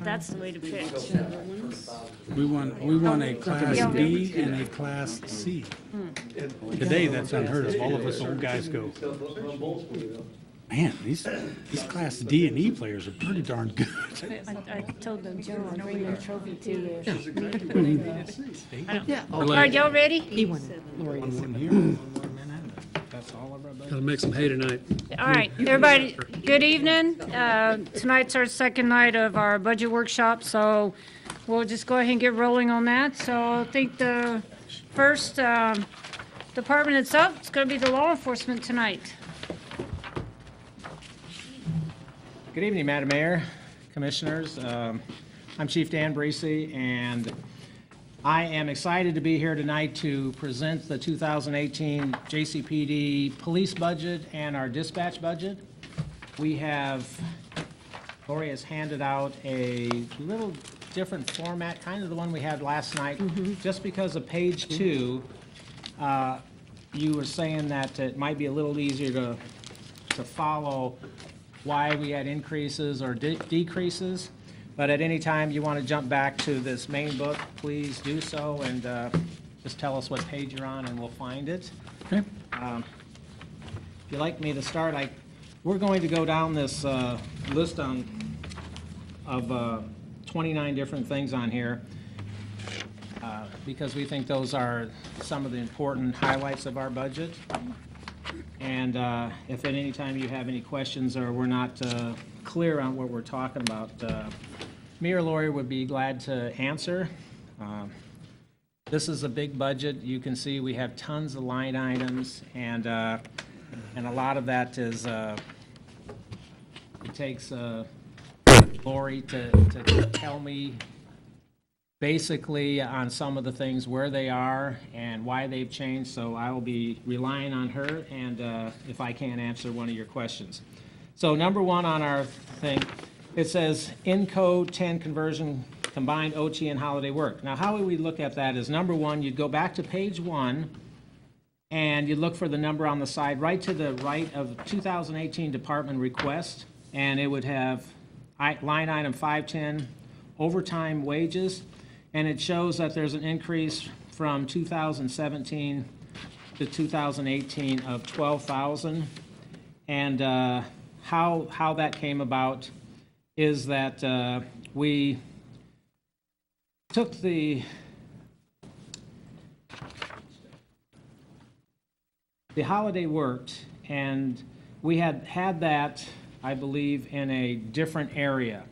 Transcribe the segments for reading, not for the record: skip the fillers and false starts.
that's the way to pick. We want a Class B and a Class C. Today, that's unheard of. All of us old guys go, man, these Class D and E players are pretty darn good. I told them, Joe, I'll bring their trophy to you. Yeah. All right, y'all ready? He won it. Lori is. One here, one Manhattan. That's all of our budget. Gotta make some hay tonight. All right, everybody, good evening. Tonight's our second night of our budget workshop, so we'll just go ahead and get rolling on that. So I think the first department that's up is going to be the law enforcement tonight. Good evening, Madam Mayor, Commissioners. I'm Chief Dan Breesy, and I am excited to be here tonight to present the 2018 JCPD police budget and our dispatch budget. Lori has handed out a little different format, kind of the one we had last night, just because of page 2, you were saying that it might be a little easier to follow why we had increases or decreases. But at any time you want to jump back to this main book, please do so, and just tell us what page you're on and we'll find it. Okay. If you'd like me to start, we're going to go down this list of 29 different things on here because we think those are some of the important highlights of our budget. And if at any time you have any questions or we're not clear on what we're talking about, me or Lori would be glad to answer. This is a big budget. You can see we have tons of line items, and a lot of that is, it takes Lori to tell me basically on some of the things where they are and why they've changed, so I will be relying on her, and if I can't answer one of your questions. So number one on our thing, it says in code 10 conversion combined OT and holiday work. Now how we look at that is, number one, you'd go back to page 1 and you'd look for the number on the side right to the right of 2018 department request, and it would have line item 510 overtime wages, and it shows that there's an increase from 2017 to 2018 of 12,000. And how that came about is that we took the holiday worked, and we had that, I believe, in a different area.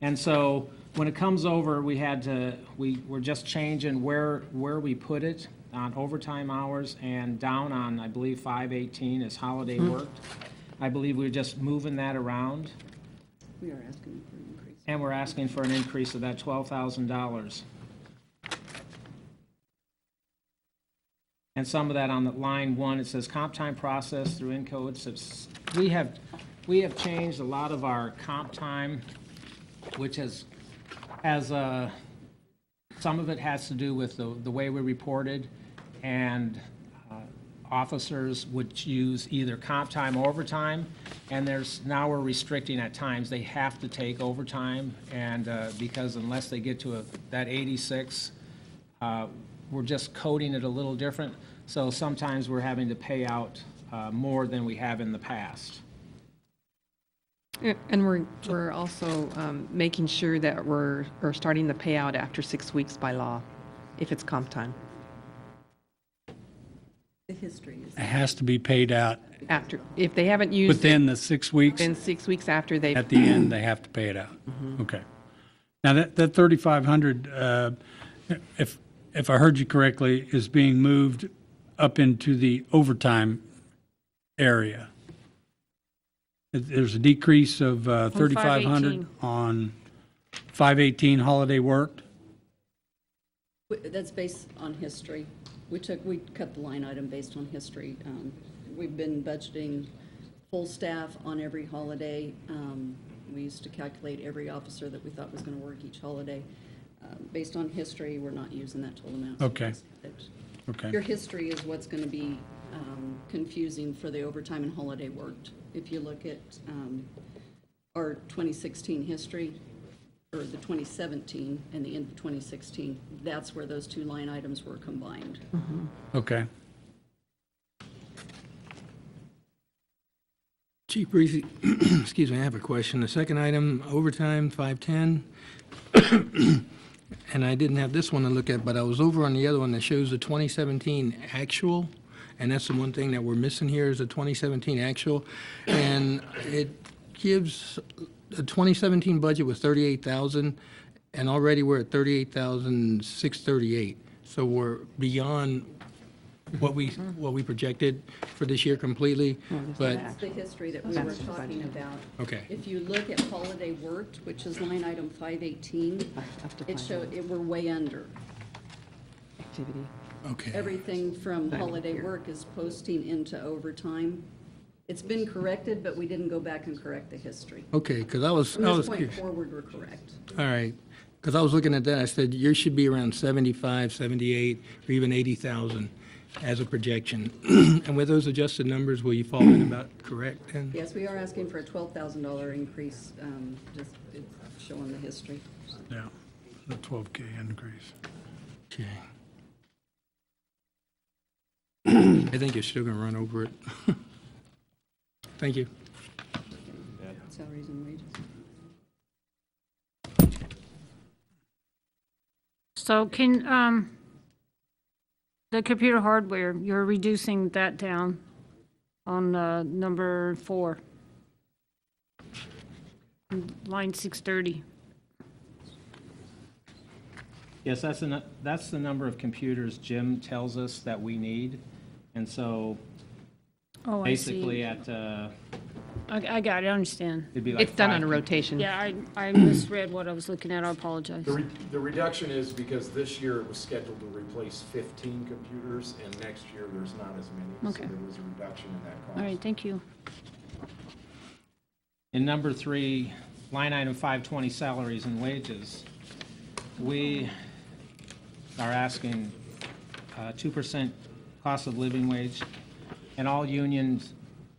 And so when it comes over, we're just changing where we put it on overtime hours, and down on, I believe, 518 is holiday worked. I believe we're just moving that around. We are asking for an increase. And we're asking for an increase of that $12,000. And some of that on the line 1, it says comp time process through Encode. We have changed a lot of our comp time, which has some of it has to do with the way we reported, and officers would use either comp time or overtime, and now we're restricting at times they have to take overtime, and because unless they get to that 86, we're just coding it a little different, so sometimes we're having to pay out more than we have in the past. And we're also making sure that we're starting the payout after 6 weeks by law, if it's comp time. The history is It has to be paid out After, if they haven't used it, within the 6 weeks. then 6 weeks after they. At the end, they have to pay it out. Okay. Now, that 3,500, if I heard you correctly, is being moved up into the overtime area. There's a decrease of 3,500 on 518 holiday worked. that's based on history. We cut the line item based on history. We've been budgeting full staff on every holiday. We used to calculate every officer that we thought was going to work each holiday. Based on history, we're not using that total amount. Okay. Okay. Your history is what's going to be confusing for the overtime and holiday worked. If you look at our 2016 history or the 2017 and the end of 2016, that's where those two line items were combined. Okay. Chief Breezy, excuse me, I have a question. The second item, overtime, 510. And I didn't have this one to look at, but I was over on the other one that shows the 2017 actual, and that's the one thing that we're missing here is the 2017 actual. And it gives, the 2017 budget was 38,000, and already we're at 38,638. So we're beyond what we projected for this year completely, but, That's the history that we were That's the talking budget. about. okay. If you look at holiday worked, which is line item 518, Up to it five. showed, we're way under. Activity. Okay. Everything from Time of holiday year. work is posting into overtime. It's been corrected, but we didn't go back and correct the history. Okay, because I was From this point curious. forward, we're correct. All right, because I was looking at that, I said, yours should be around 75, 78, or even 80,000 as a projection. And with those adjusted numbers, will you fall in about correct then? Yes, we are asking for a $12,000 increase, just it's showing the history. Yeah, the 12K increase. Okay. I think you're still going to run over it. Thank you. Salaries and wages. So can, the computer hardware, you're reducing that down on number 4. Line 630. Yes, that's the number of computers Jim tells us that we need. And so Oh, I see. basically at, I got it, I understand. it'd be like It's done on a 5 rotation. Yeah, I misread what I was looking at, I apologize. The reduction is because this year it was scheduled to replace 15 computers, and next year there's not as many. Okay. So there was a reduction in that cost. All right, thank you. In number 3, line item 520, salaries and wages, we are asking 2% cost of living wage, and all union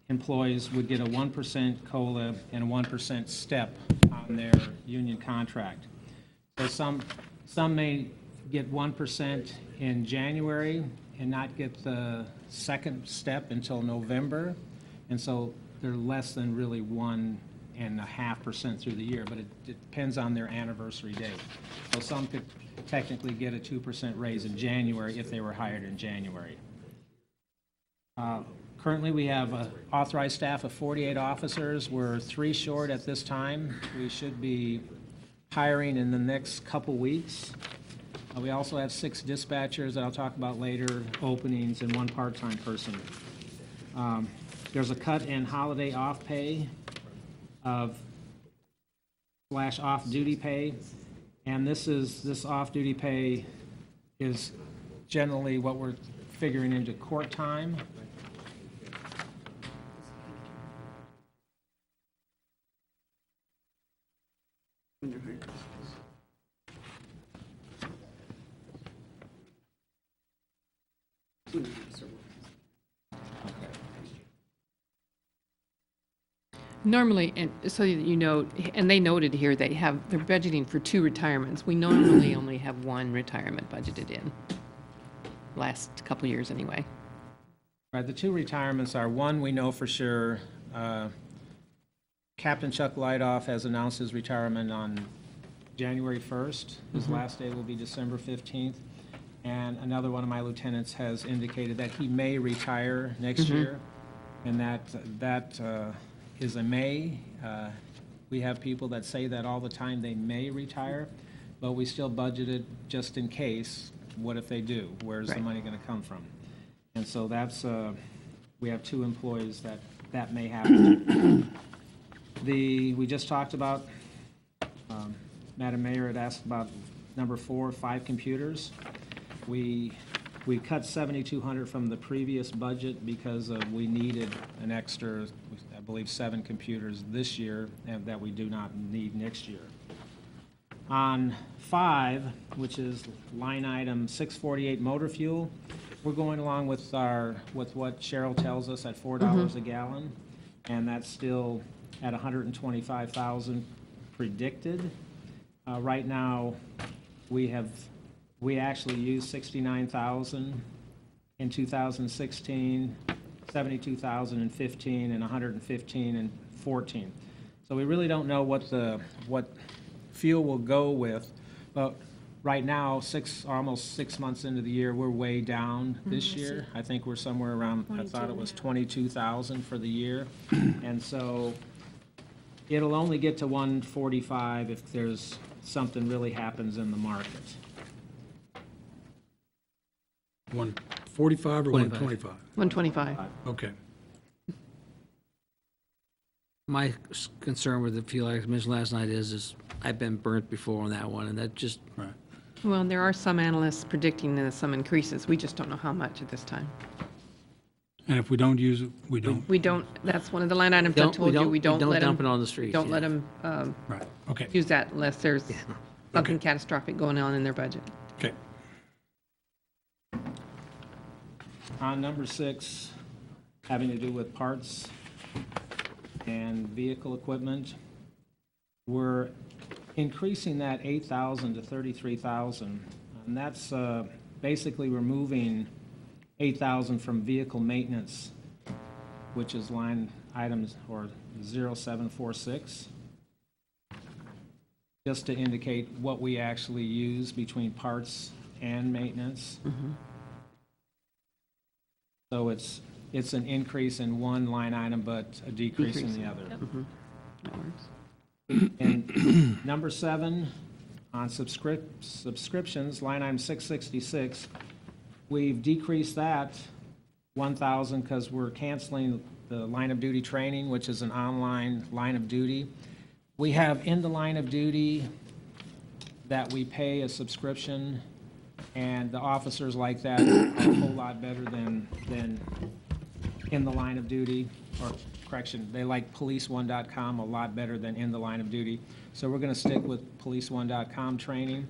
employees would get a 1% COLA and a 1% step on their union contract. So some may get 1% in January and not get the second step until November, and so they're less than really 1.5% through the year, but it depends on their anniversary date. So some could technically get a 2% raise in January if they were hired in January. Currently, we have an authorized staff of 48 officers. We're 3 short at this time. We should be hiring in the next couple weeks. We also have 6 dispatchers that I'll talk about later, openings, and 1 part-time person. There's a cut in holiday off pay of / off-duty pay, and this off-duty pay is generally what we're figuring into court time. Normally, and so that you know, and they noted here, they're budgeting for 2 retirements. We normally only have 1 retirement budgeted in, last couple years anyway. Right, the 2 retirements are, one, we know for sure, Captain Chuck Lightoff has announced his retirement on January 1st. His last day will be December 15th. And another one of my lieutenants has indicated that he may retire next year, and that is a may. We have people that say that all the time, they may retire, but we still budgeted just in case. What if they do? Where's the Right. money going to come from? And so that's, we have 2 employees that may happen. We just talked about, Madam Mayor had asked about number 4, 5 computers. We cut 7,200 from the previous budget because we needed an extra, I believe, 7 computers this year, and that we do not need next year. On 5, which is line item 648 motor fuel, we're going along with what Cheryl tells us at $4 a gallon, and that's still at 125,000 predicted. Right now, we actually used 69,000 in 2016, 72,000 in 15, and 115 in 14. So we really don't know what fuel will go with, but right now, almost 6 months into the year, we're way down this year. I think we're somewhere around, I thought it was 22,000 for the year. And so it'll only get to 145 if there's something really happens in the market. 145 or 125? 125. Okay. My concern with the fuel, like I mentioned last night, is I've been burnt before on that one, and that just, Right. Well, there are some analysts predicting some increases. We just don't know how much at this time. And if we don't use it, we don't. We don't, that's one of the line items I Don't- we told you, don't- we we don't don't let them. dump it on the streets, Don't yeah. let them Right. Okay. use that unless there's something catastrophic going on in their budget. Okay. On number 6, having to do with parts and vehicle equipment, we're increasing that 8,000 to 33,000. And that's basically removing 8,000 from vehicle maintenance, which is line items or 0746, just to indicate what we actually use between parts and maintenance. So it's an increase in one line item, but a decrease in the other. That works. And number 7, on subscriptions, line item 666, we've decreased that 1,000 because we're canceling the line of duty training, which is an online line of duty. We have in the line of duty that we pay a subscription, and the officers like that are a whole lot better than in the line of duty, or correction, they like policeone.com a lot better than in the line of duty. So we're going to stick with policeone.com training,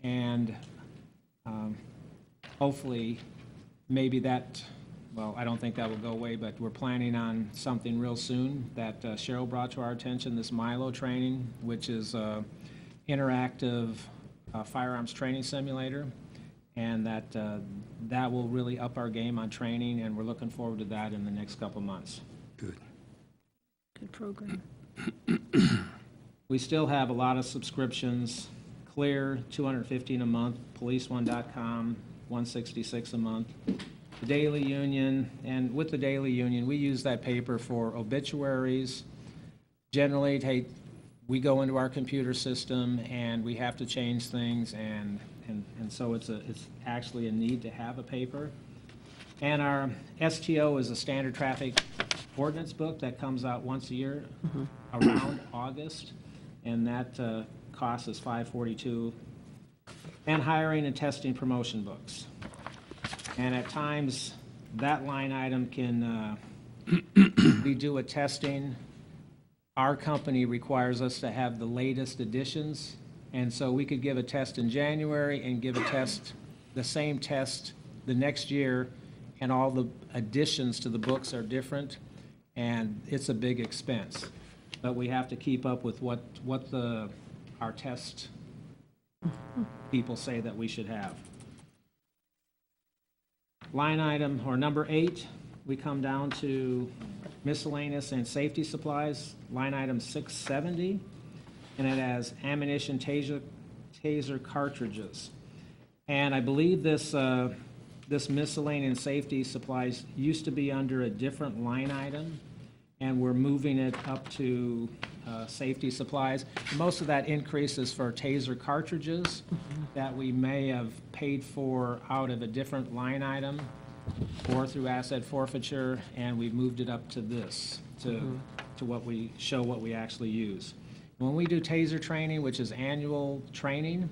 and hopefully, maybe that, well, I don't think that will go away, but we're planning on something real soon that Cheryl brought to our attention, this Milo training, which is interactive firearms training simulator, and that will really up our game on training, and we're looking forward to that in the next couple months. Good. Good program. We still have a lot of subscriptions. Clear, $215 a month. PoliceOne.com, $166 a month. The Daily Union, and with the Daily Union, we use that paper for obituaries. Generally, hey, we go into our computer system and we have to change things, and so it's actually a need to have a paper. And our STO is a standard traffic ordinance book that comes out once a year around August, and that cost is $542. And hiring and testing promotion books. And at times, that line item can, we do a testing. Our company requires us to have the latest editions, and so we could give a test in January and give a test, the same test, the next year, and all the additions to the books are different, and it's a big expense. But we have to keep up with what our test people say that we should have. Line item, or number 8, we come down to miscellaneous and safety supplies, line item 670, and it has ammunition, taser cartridges. And I believe this miscellaneous safety supplies used to be under a different line item, and we're moving it up to safety supplies. Most of that increase is for taser cartridges that we may have paid for out of a different line item or through asset forfeiture, and we've moved it up to this, to what we show what we actually use. When we do taser training, which is annual training,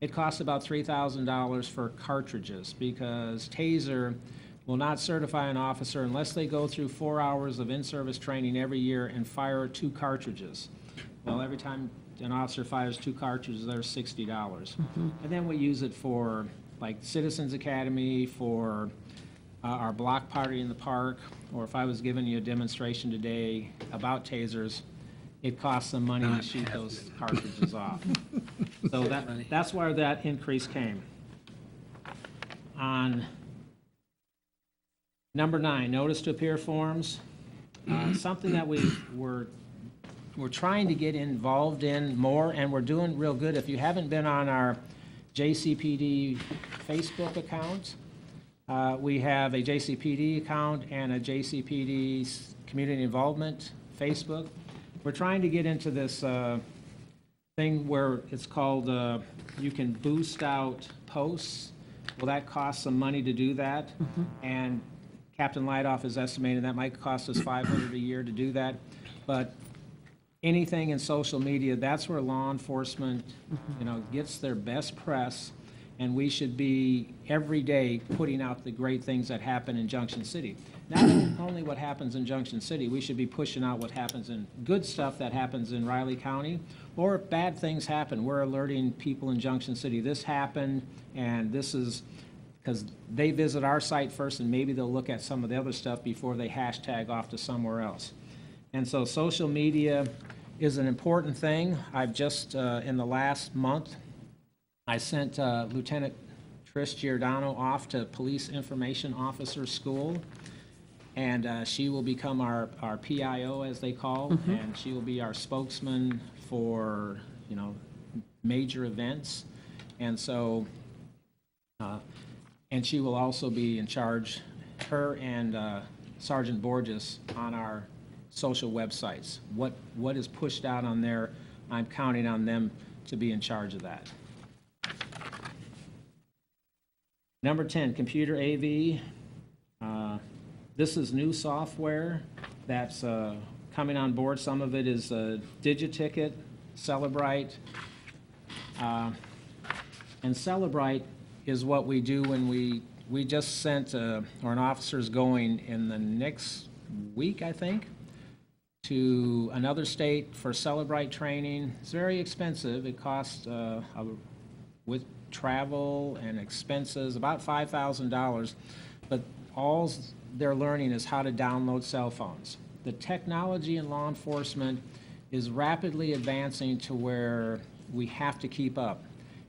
it costs about $3,000 for cartridges, because taser will not certify an officer unless they go through 4 hours of in-service training every year and fire 2 cartridges. Well, every time an officer fires 2 cartridges, there's $60. And then we use it for, like, Citizens Academy, for our block party in the park, or if I was giving you a demonstration today about tasers, it costs some money to shoot those cartridges off. So that's where that increase came. On number 9, notice to appear forms, something that we're trying to get involved in more, and we're doing real good. If you haven't been on our JCPD Facebook account, we have a JCPD account and a JCPD Community Involvement Facebook. We're trying to get into this thing where it's called, you can boost out posts. Well, that costs some money to do that. And Captain Lightoff is estimating that might cost us $500 a year to do that. But anything in social media, that's where law enforcement, gets their best press. And we should be every day putting out the great things that happen in Junction City. Not only what happens in Junction City, we should be pushing out what happens in good stuff that happens in Riley County, or if bad things happen, we're alerting people in Junction City, this happened, and this is, because they visit our site first, and maybe they'll look at some of the other stuff before they hashtag off to somewhere else. And so social media is an important thing. I've just, in the last month, I sent Lieutenant Trish Giordano off to Police Information Officer School, and she will become our PIO, as they call, and she will be our spokesman for, major events. And so, and she will also be in charge, her and Sergeant Borges, on our social websites. What is pushed out on there, I'm counting on them to be in charge of that. Number 10, computer AV. This is new software that's coming on board. Some of it is Digiticket, Celebrite. And Celebrite is what we do when we just sent, or an officer's going in the next week, I think, to another state for Celebrite training. It's very expensive. It costs, with travel and expenses, about $5,000, but all they're learning is how to download cell phones. The technology in law enforcement is rapidly advancing to where we have to keep up.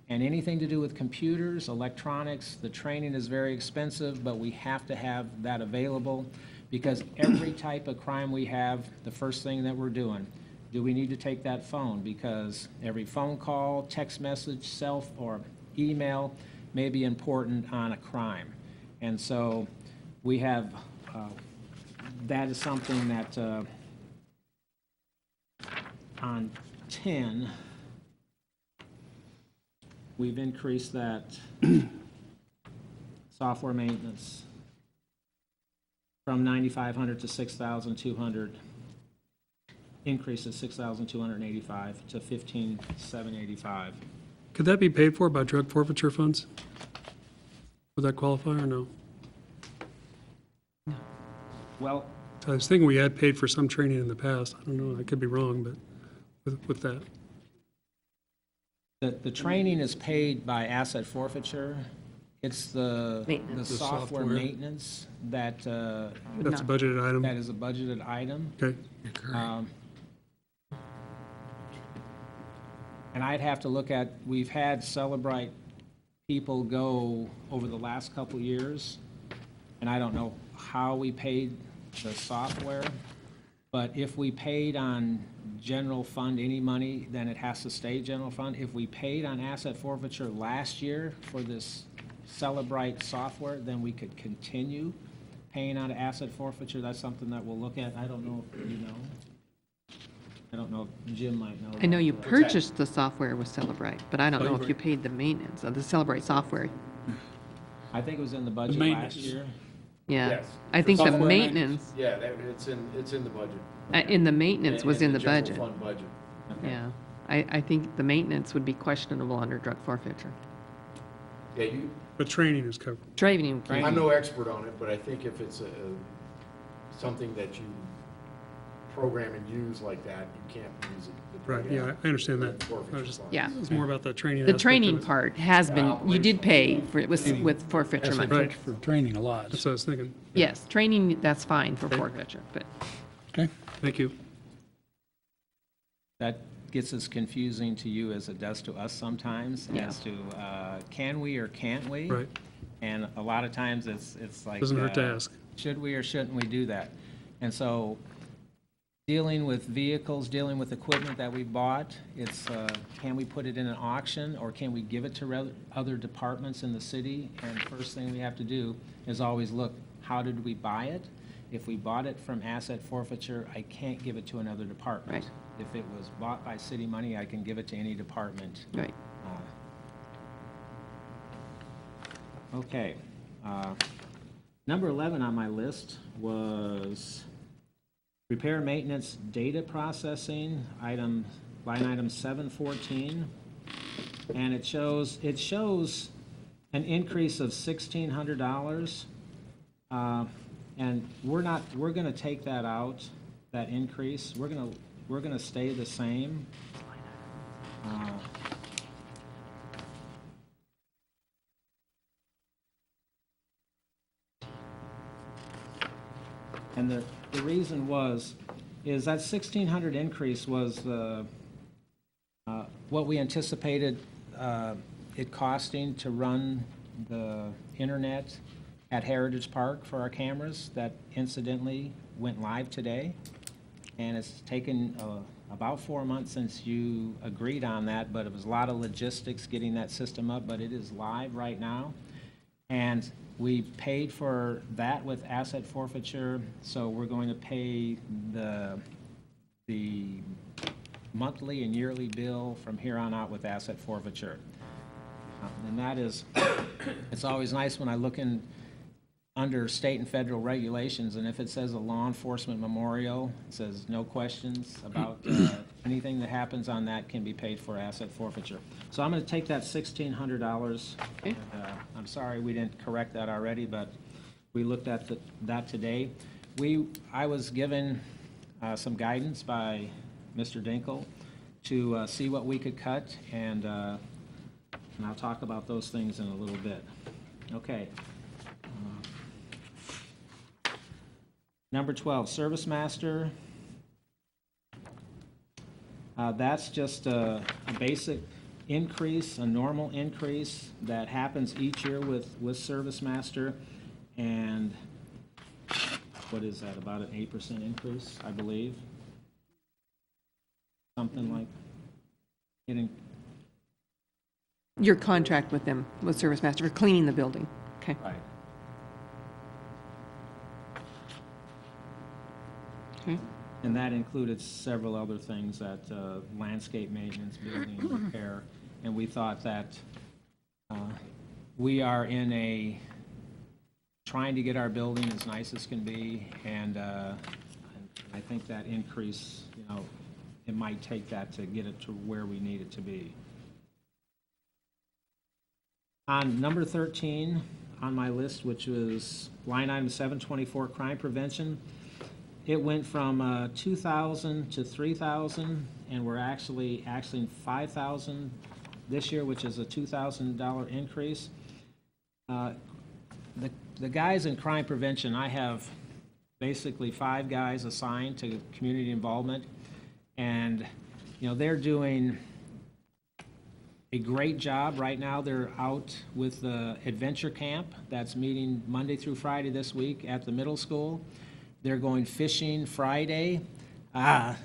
And anything to do with computers, electronics, the training is very expensive, but we have to have that available, because every type of crime we have, the first thing that we're doing, do we need to take that phone? Because every phone call, text message, or email may be important on a crime. And so we have, that is something that on 10, we've increased that software maintenance from $9,500 to $6,200, increase to $6,285 to $15,785. Could that be paid for by drug forfeiture funds? Would that qualify or no? Well, I was thinking we had paid for some training in the past. I don't know, I could be wrong, but with that. the training is paid by asset forfeiture. It's the Maintenance. The software software. maintenance that, That's a budgeted item. that is a budgeted item. Okay. And I'd have to look at, we've had Celebrite people go over the last couple years, and I don't know how we paid the software, but if we paid on general fund any money, then it has to stay general fund. If we paid on asset forfeiture last year for this Celebrite software, then we could continue paying on asset forfeiture. That's something that we'll look at. I don't know if you know. I don't know if Jim might know. I know you purchased the software with Celebrite, but I don't know if you paid the maintenance of the Celebrite software. I think it was in the budget maintenance. last year. Yeah. Yes. I think the Software maintenance, Yeah, it's in the budget. in the maintenance was in the general budget. fund budget. Yeah. I think the maintenance would be questionable under drug forfeiture. Yeah, But training is covered. Training. I'm no expert on it, but I think if it's something that you program and use like that, you can't use it. Right, yeah, I understand that. Forfeiture I was just, fund. Yeah. it's more about the training. The aspect of training it. part has been, you did pay for it with forfeiture That's money. for training a lot. That's what I was thinking. Yes, training, that's fine for forfeiture, but Okay. Thank you. that gets as confusing to you as it does to us sometimes Yeah. as to can we or can't we? Right. And a lot of times it's like. Doesn't hurt to ask. Should we or shouldn't we do that? And so dealing with vehicles, dealing with equipment that we bought, it's, can we put it in an auction or can we give it to other departments in the city? And first thing we have to do is always look, how did we buy it? If we bought it from asset forfeiture, I can't give it to another department. Right. If it was bought by city money, I can give it to any department. Right. Okay. Number 11 on my list was repair maintenance data processing, line item 714. And it shows an increase of $1,600. And we're gonna take that out, that increase. We're gonna stay the same. And the reason is that 1,600 increase was what we anticipated it costing to run the internet at Heritage Park for our cameras that incidentally went live today. And it's taken about 4 months since you agreed on that, but it was a lot of logistics getting that system up, but it is live right now. And we paid for that with asset forfeiture, so we're going to pay the monthly and yearly bill from here on out with asset forfeiture. And that is, it's always nice when I look in under state and federal regulations, and if it says a law enforcement memorial, it says no questions about anything that happens on that can be paid for asset forfeiture. So I'm going to take that $1,600. Okay. I'm sorry we didn't correct that already, but we looked at that today. I was given some guidance by Mr. Dinkle to see what we could cut, and I'll talk about those things in a little bit. Okay. Number 12, Service Master. That's just a basic increase, a normal increase that happens each year with Service Master. And what is that, about an 8% increase, I believe? Something like getting. Your contract with them, with Service Master, for cleaning the building. Okay. Right. Okay. And that included several other things, that landscape maintenance, building repair. And we thought that we are trying to get our building as nice as can be. And I think that increase, it might take that to get it to where we need it to be. On number 13 on my list, which was line item 724, crime prevention, it went from 2,000 to 3,000, and we're actually 5,000 this year, which is a $2,000 increase. The guys in crime prevention, I have basically 5 guys assigned to community involvement, and they're doing a great job right now. They're out with the adventure camp that's meeting Monday through Friday this week at the middle school. They're going fishing Friday. I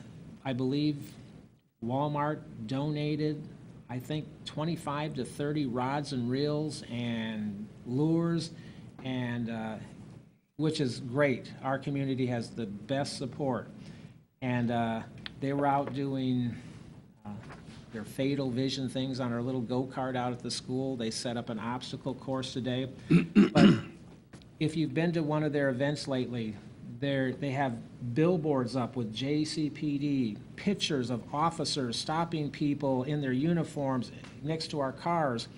believe Walmart donated, I think, 25 to 30 rods and reels and lures, and which is great. Our community has the best support. And they were out doing their fatal vision things on our little go-kart out at the school. They set up an obstacle course today. But if you've been to one of their events lately, they have billboards up with JCPD, pictures of officers stopping people in their uniforms next to our cars.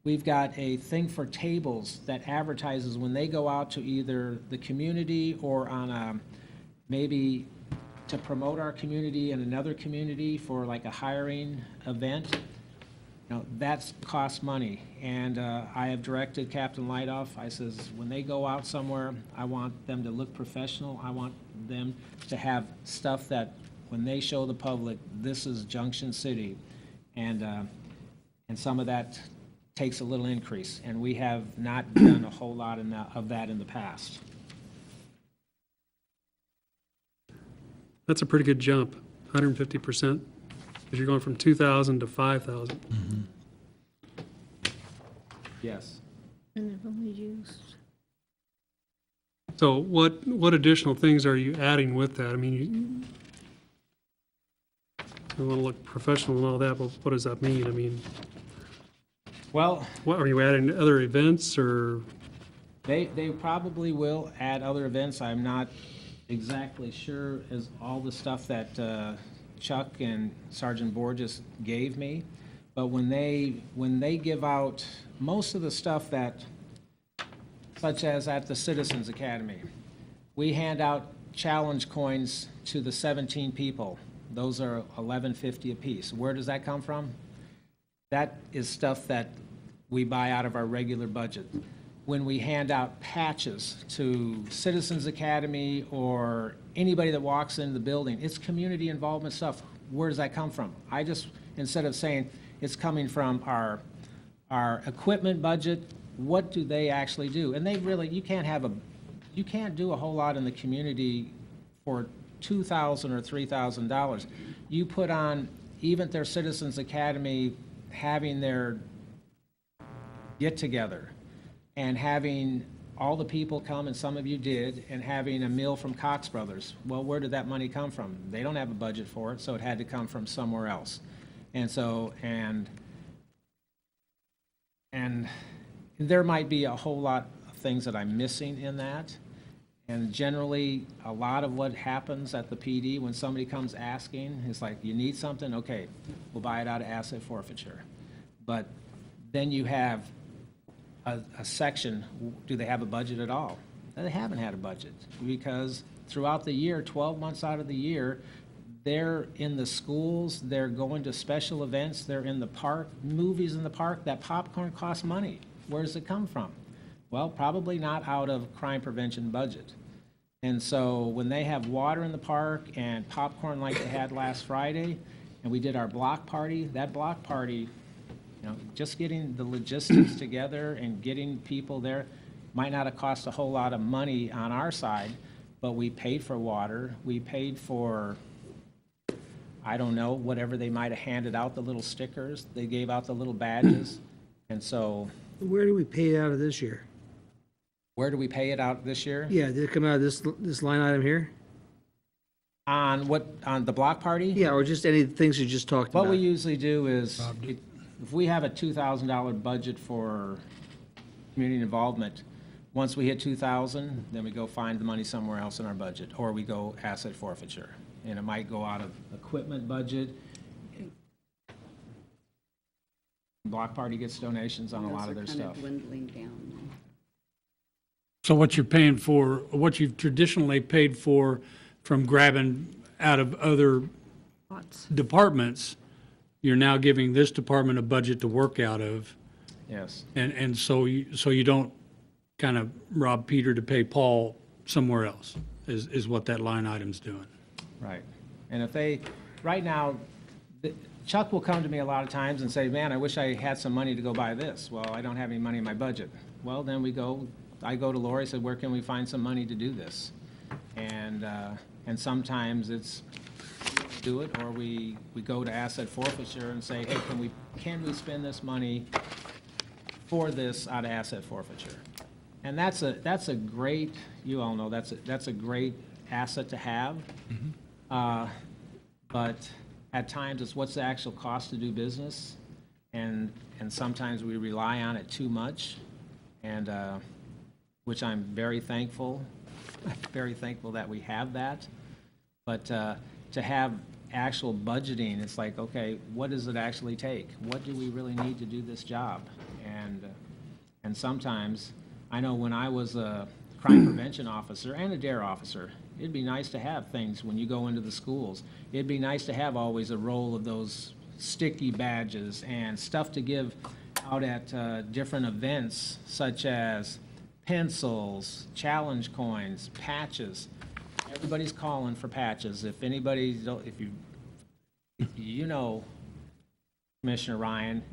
We've got a thing for tables that advertises when they go out to either the community or on maybe to promote our community in another community for like a hiring event. That's cost money. And I have directed Captain Lightoff, I says, when they go out somewhere, I want them to look professional. I want them to have stuff that when they show the public, this is Junction City, and some of that takes a little increase, and we have not done a whole lot of that in the past. That's a pretty good jump, 150%, because you're going from 2,000 to 5,000. Yes. And they've only used. So what additional things are you adding with that? I mean, you want to look professional and all that, but what does that mean? I mean, Well, what, are you adding other events or? they probably will add other events. I'm not exactly sure as all the stuff that Chuck and Sergeant Borges gave me, but when they give out most of the stuff that, such as at the Citizens Academy, we hand out challenge coins to the 17 people. Those are $11.50 apiece. Where does that come from? That is stuff that we buy out of our regular budget. When we hand out patches to Citizens Academy or anybody that walks into the building, it's community involvement stuff. Where does that come from? I just, instead of saying it's coming from our equipment budget, what do they actually do? And they really, you can't do a whole lot in the community for $2,000 or $3,000. You put on, even their Citizens Academy having their get-together and having all the people come, and some of you did, and having a meal from Cox Brothers. Well, where did that money come from? They don't have a budget for it, so it had to come from somewhere else. And so, and there might be a whole lot of things that I'm missing in that. And generally, a lot of what happens at the PD when somebody comes asking is like, you need something? Okay, we'll buy it out of asset forfeiture. But then you have a section, do they have a budget at all? They haven't had a budget because throughout the year, 12 months out of the year, they're in the schools, they're going to special events, they're in the park, movies in the park. That popcorn costs money. Where does it come from? Well, probably not out of crime prevention budget. And so when they have water in the park and popcorn like they had last Friday, and we did our block party, that block party, you know, just getting the logistics together and getting people there might not have cost a whole lot of money on our side, but we paid for water, we paid for, I don't know, whatever they might have handed out, the little stickers, they gave out the little badges, and so. Where do we pay it out of this year? Where do we pay it out this year? Yeah, did it come out of this line item here? On what, on the block party? Yeah, or just any things you just talked about? What we usually do is, if we have a $2,000 budget for community involvement, once we hit 2,000, then we go find the money somewhere else in our budget, or we go asset forfeiture. And it might go out of equipment budget. Block party gets donations on a lot of their Those are kind stuff. of dwindling down. So what you're paying for, what you've traditionally paid for from grabbing out of other Lots. departments, you're now giving this department a budget to work out of. Yes. And so you don't kind of rob Peter to pay Paul somewhere else, is what that line item's doing. Right. And if they, right now, Chuck will come to me a lot of times and say, man, I wish I had some money to go buy this. Well, I don't have any money in my budget. Well, then I go to Lori, said, where can we find some money to do this? And sometimes it's do it, or we go to asset forfeiture and say, hey, can we spend this money for this out of asset forfeiture? And that's a great, you all know, that's a great asset to have. But at times, it's what's the actual cost to do business, and sometimes we rely on it too much, and which I'm very thankful. I'm very thankful that we have that. But to have actual budgeting, it's like, okay, what does it actually take? What do we really need to do this job? And sometimes, I know when I was a crime prevention officer and a DARE officer, it'd be nice to have things when you go into the schools. It'd be nice to have always a roll of those sticky badges and stuff to give out at different events, such as pencils, challenge coins, patches. everybody's calling for patches. If anybody, if you know, Commissioner Ryan,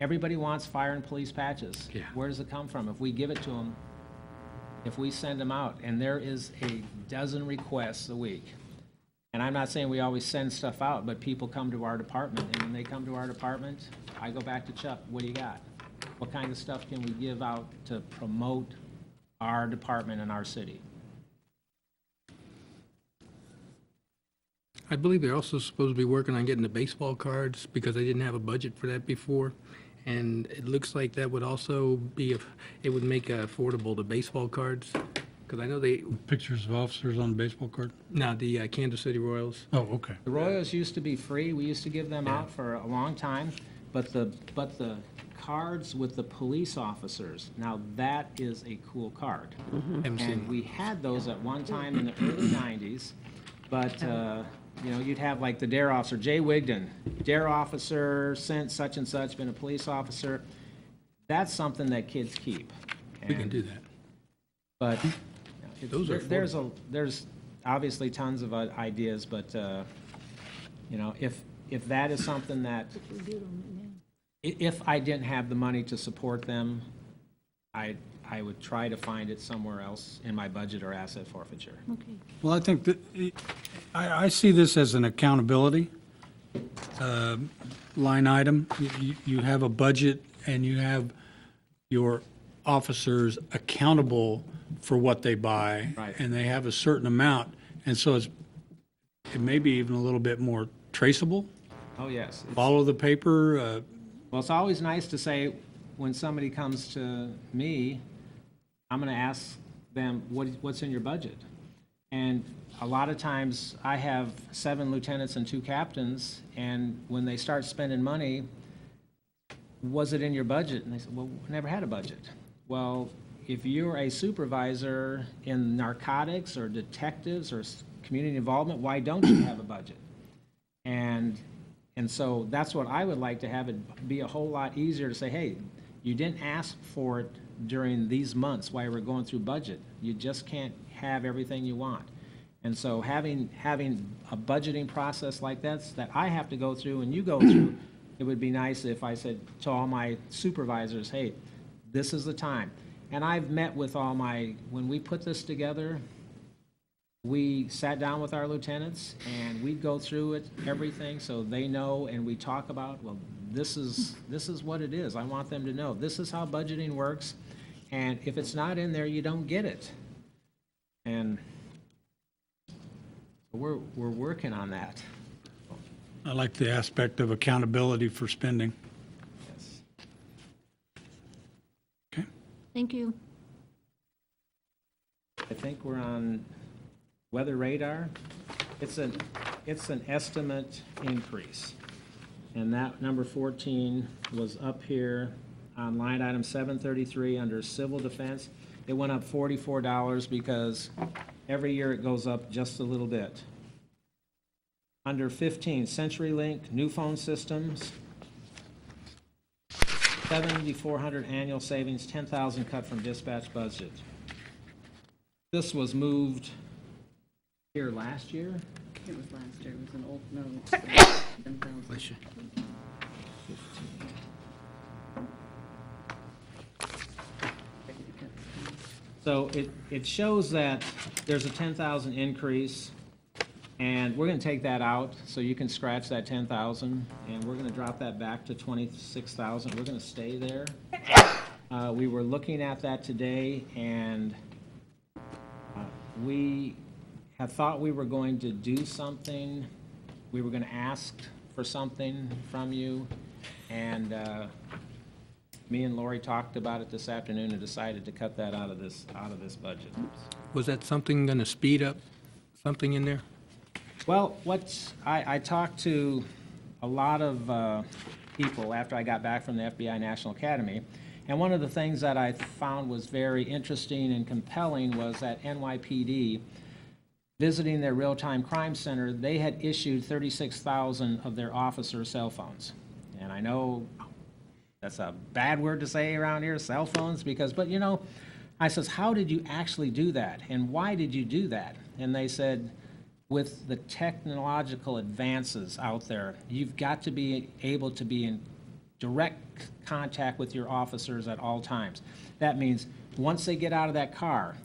everybody wants fire and police patches. Yeah. Where does it come from? If we give it to them, if we send them out, and there is a dozen requests a week. And I'm not saying we always send stuff out, but people come to our department, and when they come to our department, I go back to Chuck, what do you got? What kind of stuff can we give out to promote our department and our city? I believe they're also supposed to be working on getting the baseball cards because they didn't have a budget for that before. And it looks like that would also be, it would make affordable the baseball cards. Because I know they, Pictures of officers on the baseball card? now the Kansas City Royals. Oh, okay. The Royals used to be free, we used to give them out for a long time, but the cards with the police officers, now that is a cool card. Haven't And seen we had those at one time in the early 90s, but, you know, you'd have like the dare officer, Jay Wigdon, dare officer, sent such and such, been a police officer. That's something that kids keep. We can do that. But Those are there's obviously tons of ideas, but, you know, if that is something that, if I didn't have the money to support them, I would try to find it somewhere else in my budget or asset forfeiture. Well, I think that, I see this as an accountability line item. You have a budget and you have your officers accountable for what they buy. Right. And they have a certain amount. And so it may be even a little bit more traceable, Oh, yes. follow the paper. Well, it's always nice to say, when somebody comes to me, I'm going to ask them, what's in your budget? And a lot of times, I have 7 lieutenants and 2 captains, and when they start spending money, was it in your budget? And they said, well, we never had a budget. Well, if you're a supervisor in narcotics or detectives or community involvement, why don't you have a budget? And so that's what I would like to have it be a whole lot easier to say, hey, you didn't ask for it during these months while we're going through budget. You just can't have everything you want. And so having a budgeting process like that I have to go through and you go through, it would be nice if I said to all my supervisors, hey, this is the time. And I've met with when we put this together, we sat down with our lieutenants and we'd go through it, everything, so they know, and we talk about, well, this is what it is. I want them to know, this is how budgeting works, and if it's not in there, you don't get it. And we're working on that. I like the aspect of accountability for spending. Yes. Okay. Thank you. I think we're on weather radar. It's an estimate increase. And that number 14 was up here on line item 733 under civil defense. It went up $44 because every year it goes up just a little bit. Under 15, CenturyLink, new phone systems, 7,400 annual savings, 10,000 cut from dispatch budget. This was moved here last year. It was last year, it was an old note. 10,000. Bless you. So it shows that there's a 10,000 increase, and we're gonna take that out, so you can scratch that 10,000, and we're gonna drop that back to 26,000. We're gonna stay there. We were looking at that today, and we had thought we were going to do something. We were gonna ask for something from you, and me and Lori talked about it this afternoon and decided to cut that out of this budget. Was that something going to speed up something in there? Well, I talked to a lot of people after I got back from the FBI National Academy, and one of the things that I found was very interesting and compelling was that NYPD, visiting their real-time crime center, they had issued 36,000 of their officer cell phones. And I know that's a bad word to say around here, cell phones, but you know, I says, how did you actually do that? And why did you do that? And they said, with the technological advances out there, you've got to be able to be in direct contact with your officers at all times. That means once they get out of that car,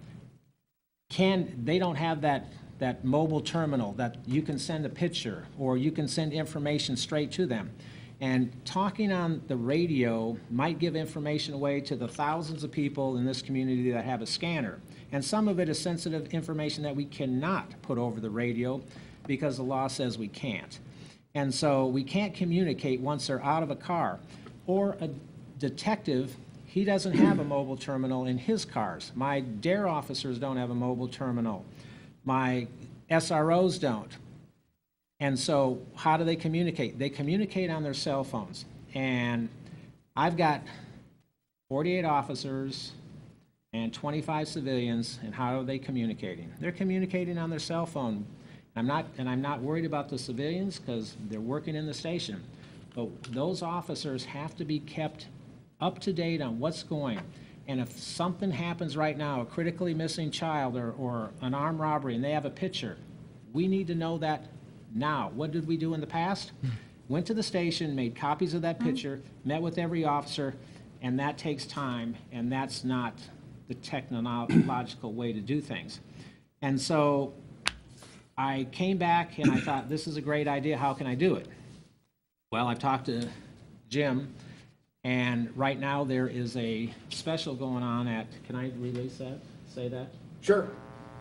they don't have that mobile terminal that you can send a picture or you can send information straight to them. And talking on the radio might give information away to the thousands of people in this community that have a scanner. And some of it is sensitive information that we cannot put over the radio because the law says we can't. And so we can't communicate once they're out of a car. Or a detective, he doesn't have a mobile terminal in his cars. My DARE officers don't have a mobile terminal. My SROs don't. And so how do they communicate? They communicate on their cell phones. And I've got 48 officers and 25 civilians, and how are they communicating? They're communicating on their cell phone. I'm not worried about the civilians because they're working in the station. But those officers have to be kept up to date on what's going. And if something happens right now, a critically missing child or an armed robbery, and they have a picture, we need to know that now. What did we do in the past? Went to the station, made copies of that picture, met with every officer, and that takes time, and that's not the technological way to do things. And so I came back and I thought, this is a great idea, how can I do it? Well, I've talked to Jim, and right now there is a special going on at, can I release that, say that? Sure.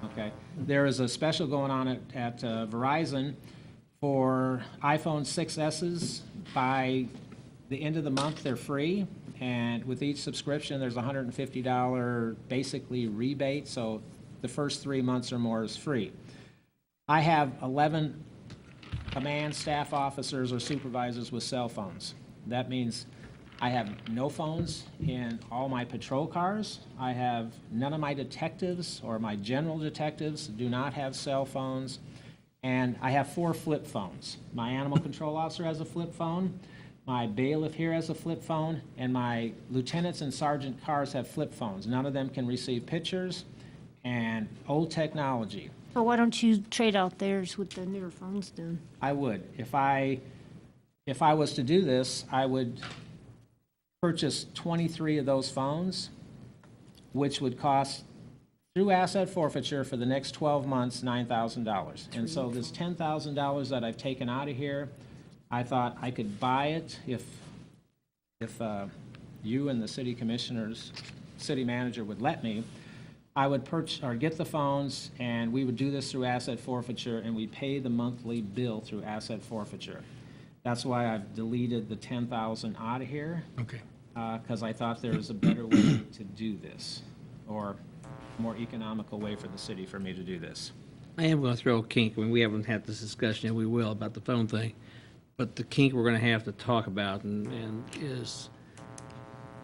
Okay. There is a special going on at Verizon for iPhone 6Ss. By the end of the month, they're free. And with each subscription, there's a $150 basically rebate. So the first 3 months or more is free. I have 11 command staff officers or supervisors with cell phones. That means I have no phones in all my patrol cars. I have none of my detectives or my general detectives do not have cell phones. And I have 4 flip phones. My animal control officer has a flip phone. My bailiff here has a flip phone. And my lieutenants and sergeant cars have flip phones. None of them can receive pictures and old technology. So why don't you trade out theirs with the newer phones then? I would. If I was to do this, I would purchase 23 of those phones, which would cost, through asset forfeiture for the next 12 months, $9,000. And so this $10,000 that I've taken out of here, I thought I could buy it if you and the city commissioners, city manager would let me. I would purchase or get the phones, and we would do this through asset forfeiture, and we pay the monthly bill through asset forfeiture. That's why I've deleted the 10,000 out of here. Okay. Because I thought there was a better way to do this, or a more economical way for the city for me to do this. I am going to throw a kink. I mean, we haven't had this discussion yet. We will about the phone thing. But the kink we're going to have to talk about and is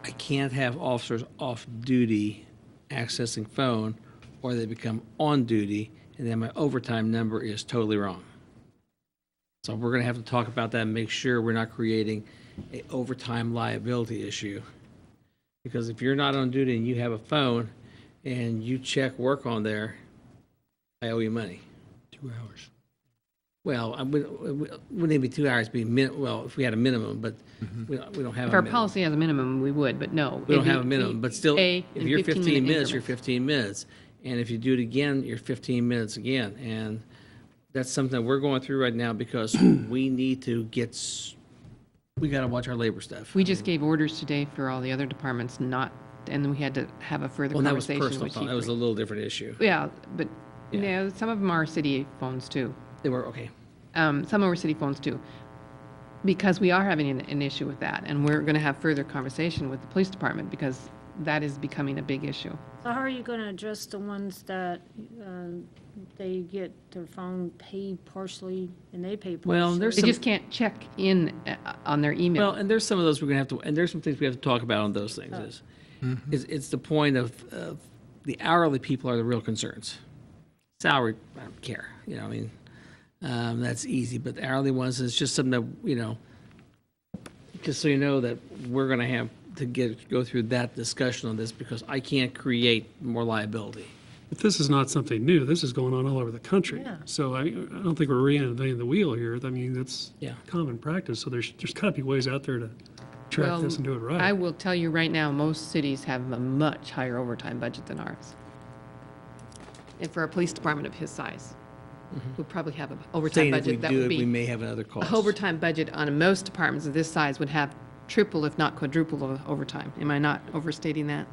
I can't have officers off duty accessing phone, or they become on duty, and then my overtime number is totally wrong. So we're going to have to talk about that and make sure we're not creating an overtime liability issue. Because if you're not on duty and you have a phone and you check work on there, I owe you money. 2 hours. Well, wouldn't it be 2 hours be well, if we had a minimum, but we don't have If a our minimum. policy has a minimum, we would, but no. We don't it'd be- have a minimum, but still, pay if in you're 15 15-minute minutes, you're increments. 15 minutes. And if you do it again, you're 15 minutes again. And that's something that we're going through right now because we need to we got to watch our labor stuff. We just gave orders today for all the other departments not, and then we had to have a further Well, that was conversation personal with phone. Chief. That was a little different issue. Yeah, but, you Yeah. know, some of them are city phones too. They were, okay. Some are city phones too. Because we are having an issue with that, and we're going to have further conversation with the police department because that is becoming a big issue. So how are you going to address the ones that they get their phone paid partially and they pay partially? Well, there's They some, just can't check in on their email. well, and there's some of those we're going to have to, and there's some things we have to talk about on those things. It's the point of the hourly people are the real concerns. Salary, I don't care. You know, I mean, that's easy, but the hourly ones is just something that, you know, just so you know that we're going to have to go through that discussion on this because I can't create more liability. But this is not something new. This is going on all over the country. Yeah. So I don't think we're reinventing the wheel here. I mean, it's Yeah. common practice. So there's got to be ways out there to track this and do it right. I will tell you right now, most cities have a much higher overtime budget than ours. And for a police department of his size, we'll probably have an overtime Saying if we budget that do would it, we be, may have another a cost. overtime budget on most departments of this size would have triple, if not quadruple, of overtime. Am I not overstating that?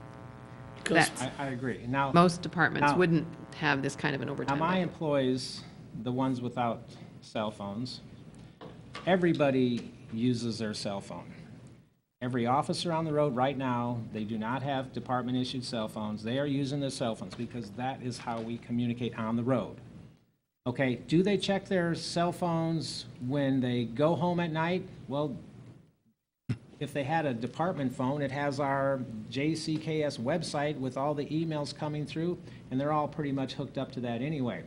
That's, I agree. Now, most departments Now- wouldn't have this kind of an now overtime my budget. employees, the ones without cell phones, everybody uses their cell phone. Every officer on the road right now, they do not have department-issued cell phones. They are using their cell phones because that is how we communicate on the road. Okay, do they check their cell phones when they go home at night? Well, if they had a department phone, it has our JCKS website with all the emails coming through, and they're all pretty much hooked up to that anyway.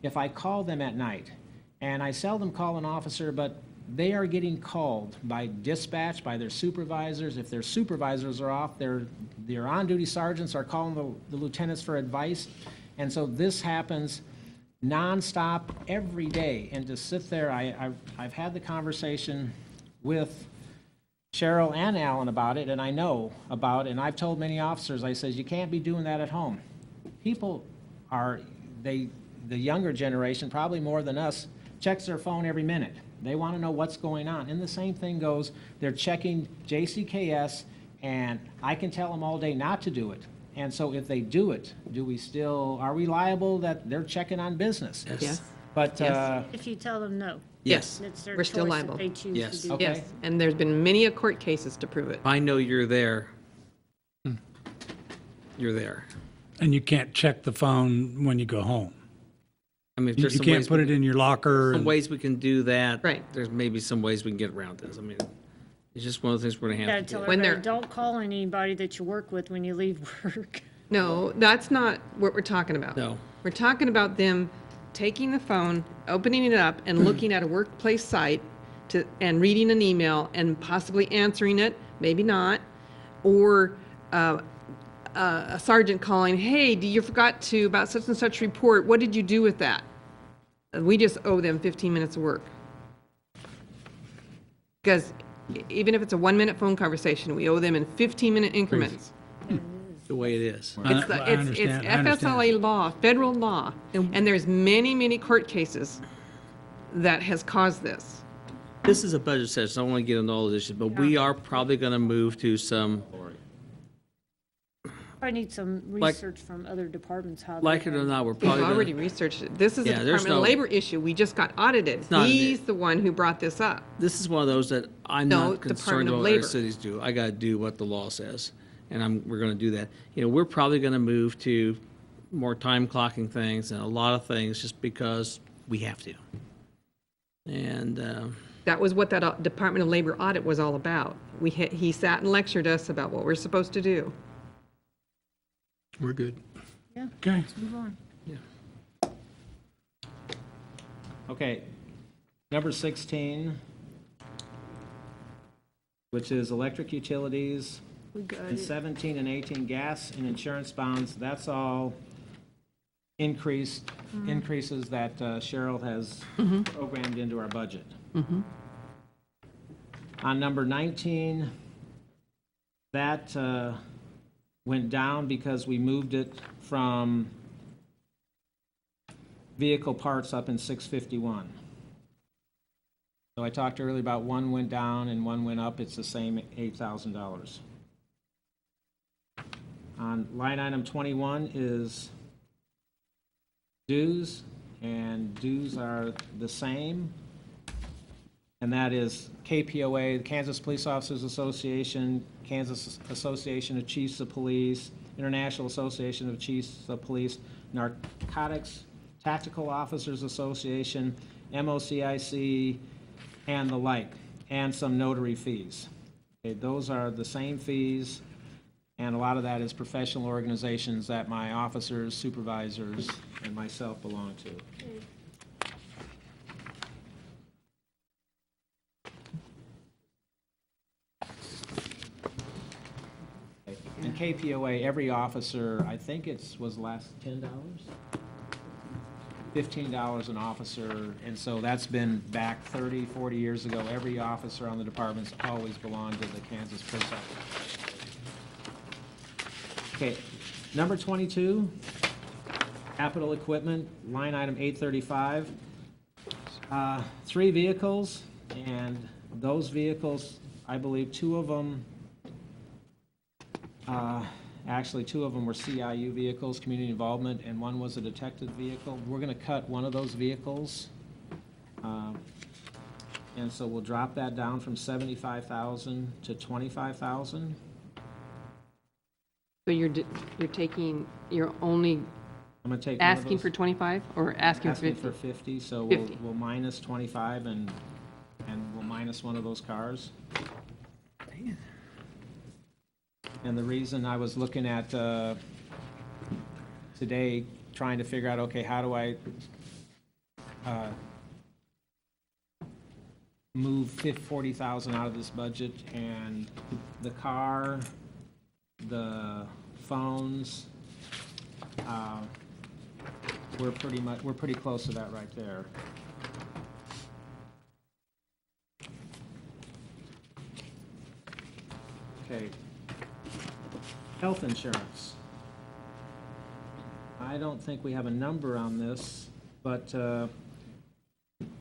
If I call them at night, and I seldom call an officer, but they are getting called by dispatch, by their supervisors. If their supervisors are off, their on-duty sergeants are calling the lieutenants for advice. And so this happens nonstop every day. And to sit there, I've had the conversation with Cheryl and Alan about it, and I know about it, and I've told many officers, I says, you can't be doing that at home. People are, the younger generation, probably more than us, checks their phone every minute. They want to know what's going on. And the same thing goes, they're checking JCKS, and I can tell them all day not to do it. And so if they do it, are we liable that they're checking on business? Yes, But, Yes. If you tell them no. Yes. It's their We're still choice liable. if they choose Yes. to do Okay. that. yes. And there's been many a court cases to prove it. I know you're there. You're there. And you can't check the phone when you go home. I mean, if You there's some can't ways put we it in your locker. some and- ways we can do that. Right. There's maybe some ways we can get around this. I mean, it's just one of the things we're gonna Gotta have to tell do. When everybody, they're- don't call anybody that you work with when you leave work. No, that's not what we're talking about. No. We're talking about them taking the phone, opening it up, and looking at a workplace site and reading an email and possibly answering it, maybe not, or a sergeant calling, hey, you forgot to, about such and such report, what did you do with that? We just owe them 15 minutes of work. Because even if it's a 1-minute phone conversation, we owe them in 15-minute increments. The way it is. It's I understand, I understand. FSLA law, federal law, and there's many, many court cases that has caused this. This is a budget session, so I don't want to get into all those issues, but we are probably gonna move to some, I need some Like- research from other departments, how. like they it or have- not, we're We've probably already gonna, researched it. This is a Yeah, there's Department of no- Labor issue. We just got audited. not- He's the one who brought this up. this is one of those that I'm No, not concerned Department of about what other Labor. cities do. I gotta do what the law says, and we're gonna do that. You know, we're probably gonna move to more time clocking things and a lot of things just because we have to. And, That was what that Department of Labor audit was all about. He sat and lectured us about what we're supposed to do. We're good. Okay. Move on. Okay, number 16, which is electric utilities, We got and it. 17 and 18 gas and insurance bonds, that's all increases that Cheryl has programmed into our budget. On number 19, that went down because we moved it from vehicle parts up in 651. So I talked earlier about one went down and one went up, it's the same $8,000. On line item 21 is dues, and dues are the same. And that is KPOA, the Kansas Police Officers Association, Kansas Association of Chiefs of Police, International Association of Chiefs of Police, Narcotics Tactical Officers Association, MOCIC, and the like, and some notary fees. Okay, those are the same fees, and a lot of that is professional organizations that my officers, supervisors, and myself belong to. And KPOA, every officer, I think was last $10? $15 an officer, and so that's been back 30, 40 years ago. Every officer on the department's always belonged to the Kansas Prison. Okay, number 22, capital equipment, line item 835. 3 vehicles, and those vehicles, I believe 2 of them, actually 2 of them were CIU vehicles, community involvement, and 1 was a detective vehicle. We're going to cut one of those vehicles, and so we'll drop that down from 75,000 to 25,000. So you're only I'm going to take one of asking those- for 25 or asking for Asking 50? for 50, so 50. we'll minus 25 and we'll minus one of those cars. And the reason I was looking at today, trying to figure out, okay, how do I move 40,000 out of this budget, and the car, the phones, we're pretty close to that right there. Okay. Health insurance. I don't think we have a number on this, but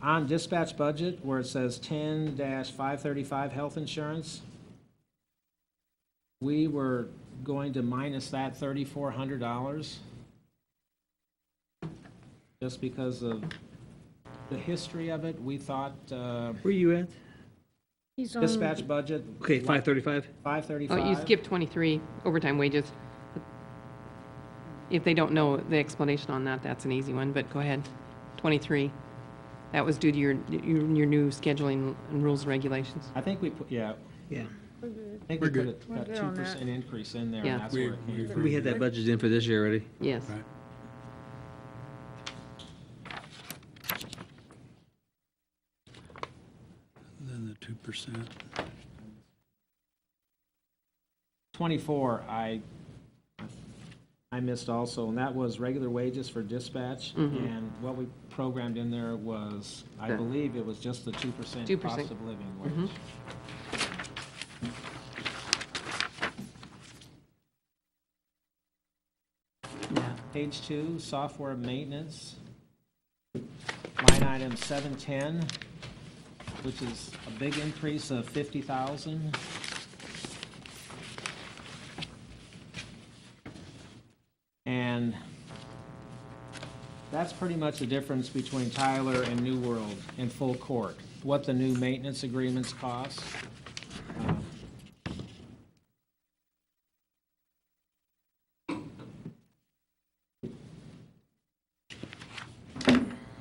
on dispatch budget, where it says 10-535 health insurance, we were going to minus that $3,400 just because of the history of it. We thought Where are you at? He's on, dispatch budget. Okay, 535? 535. Oh, you skipped 23, overtime wages. If they don't know the explanation on that, that's an easy one, but go ahead. 23. That was due to your new scheduling and rules and regulations. I think we put, yeah, Yeah. I think we We're put a good on 2% that. increase in there, Yeah. and that's where it came from. We had that budget in for this year already. Yes. Right. Then the 2%. 24, I missed also, and that was regular wages for dispatch. And what we programmed in there was, I Sure. believe it was just the 2% 2%. cost of living wage. Yeah. Page 2, software maintenance, line item 710, which is a big increase of 50,000. And that's pretty much the difference between Tyler and New World and Full Court, what the new maintenance agreements cost.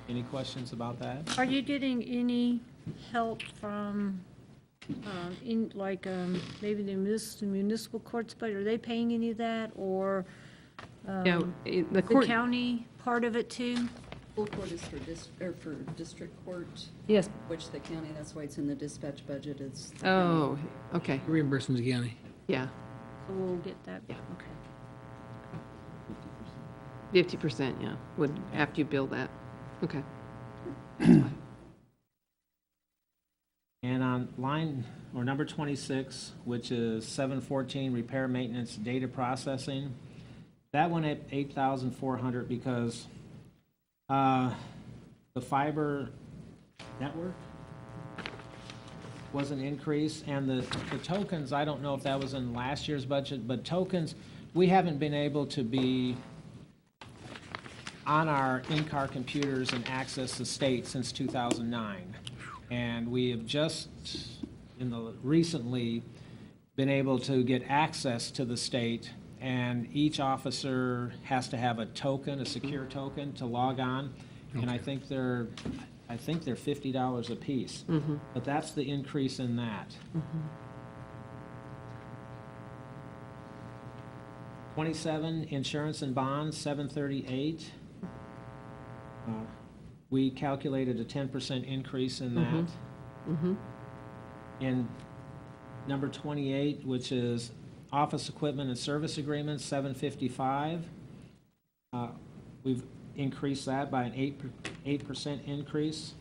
Any questions about that? are you getting any help from, maybe the municipal courts, but are they paying any of that, or Yeah, the the court, county part of it too? Full court is for district court, yes. which the county, that's why it's in the dispatch budget, it's. Oh, okay, Reimbursement to county. yeah. So we'll get that, Yeah. okay. 50%, yeah, would, after you build that. Okay. And on line, or number 26, which is 714, repair, maintenance, data processing, that one at 8,400 because the fiber network was an increase, and the tokens, I don't know if that was in last year's budget, but tokens, we haven't been able to be on our in-car computers and access the state since 2009. And we have just, recently, been able to get access to the state, and each officer has to have a token, a secure token, to log on. And I think they're $50 a piece. But that's the increase in that. 27, insurance and bonds, 738. We calculated a 10% increase in that. And number 28, which is office equipment and service agreements, 755. We've increased that by an 8% increase,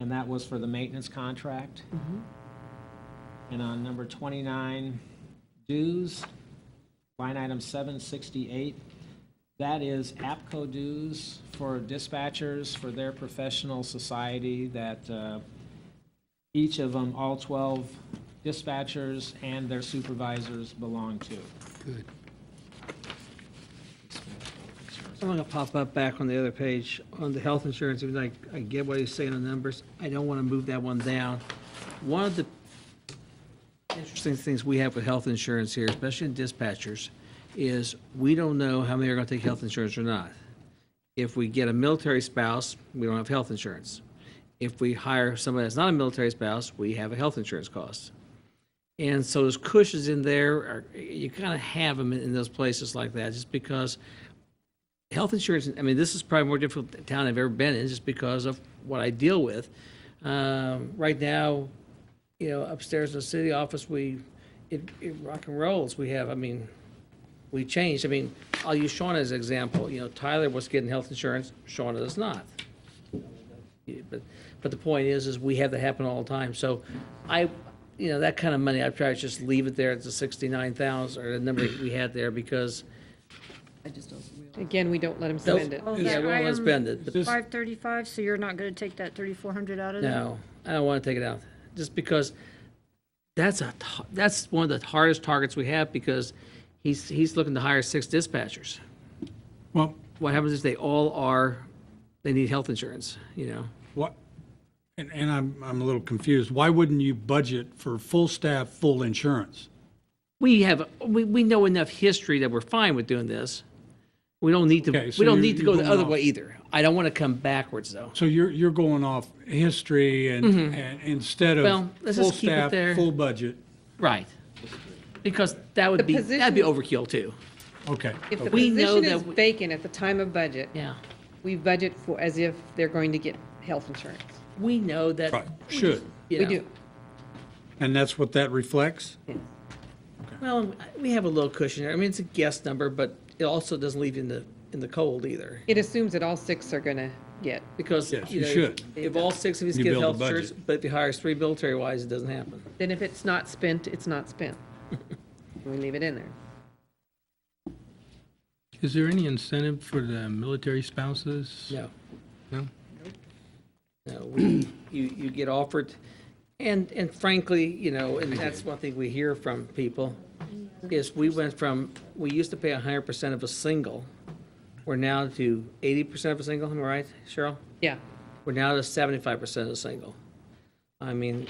and that was for the maintenance contract. And on number 29, dues, line item 768, that is APCO dues for dispatchers for their professional society that each of them, all 12 dispatchers and their supervisors belong to. Good. I'm gonna pop up back on the other page on the health insurance, even though I get what he's saying on the numbers. I don't want to move that one down. One of the interesting things we have with health insurance here, especially in dispatchers, is we don't know how many are gonna take health insurance or not. If we get a military spouse, we don't have health insurance. If we hire somebody that's not a military spouse, we have a health insurance cost. And so those cushions in there, you kind of have them in those places like that, just because health insurance, I mean, this is probably more difficult town I've ever been in, just because of what I deal with. Right now, you know, upstairs in the city office, it rock and rolls. We have, I mean, we changed. I mean, I'll use Shauna as an example. You know, Tyler was getting health insurance, Shauna does not. But the point is we have that happen all the time. So you know, that kind of money, I'd probably just leave it there at the 69,000 or the number we had there, because I just don't. Again, we don't let them spend it. Oh, yeah, that we won't let item spend it. But 535, so you're not gonna take that 3,400 out of there? no, I don't want to take it out, just because that's one of the hardest targets we have, because he's looking to hire 6 dispatchers. Well, What happens is they need health insurance, you know? what, and I'm a little confused. Why wouldn't you budget for full staff, full insurance? We know enough history that we're fine with doing this. We don't need to, Okay, so we don't you're- need to go you're the going other off- way either. I don't want to come backwards, though. So you're going off history and instead Well, of let's full just keep it staff, there. full budget, Right. Because that'd The be position- overkill, too. okay. If the We know position is that we- vacant at the time of budget, Yeah. we budget for as if they're going to get health insurance. We know that. Right, should. you We know, do. And that's what that reflects? Well, we have a little cushion there. I mean, it's a guess number, but it also doesn't leave you in the cold either. It assumes that all 6 are going to get. Because, Yes, you you know, should. if all 6 of us You get build a health insurance, budget. but if you hire 3 military-wise, it doesn't happen. Then if it's not spent, it's not spent. We leave it in there. Is there any incentive for the military spouses? No. No? No, you get offered, and frankly, you know, and that's one thing we hear from people, is we used to pay 100% of a single. We're now to 80% of a single, am I right, Cheryl? Yeah. We're now to 75% of a single. I mean,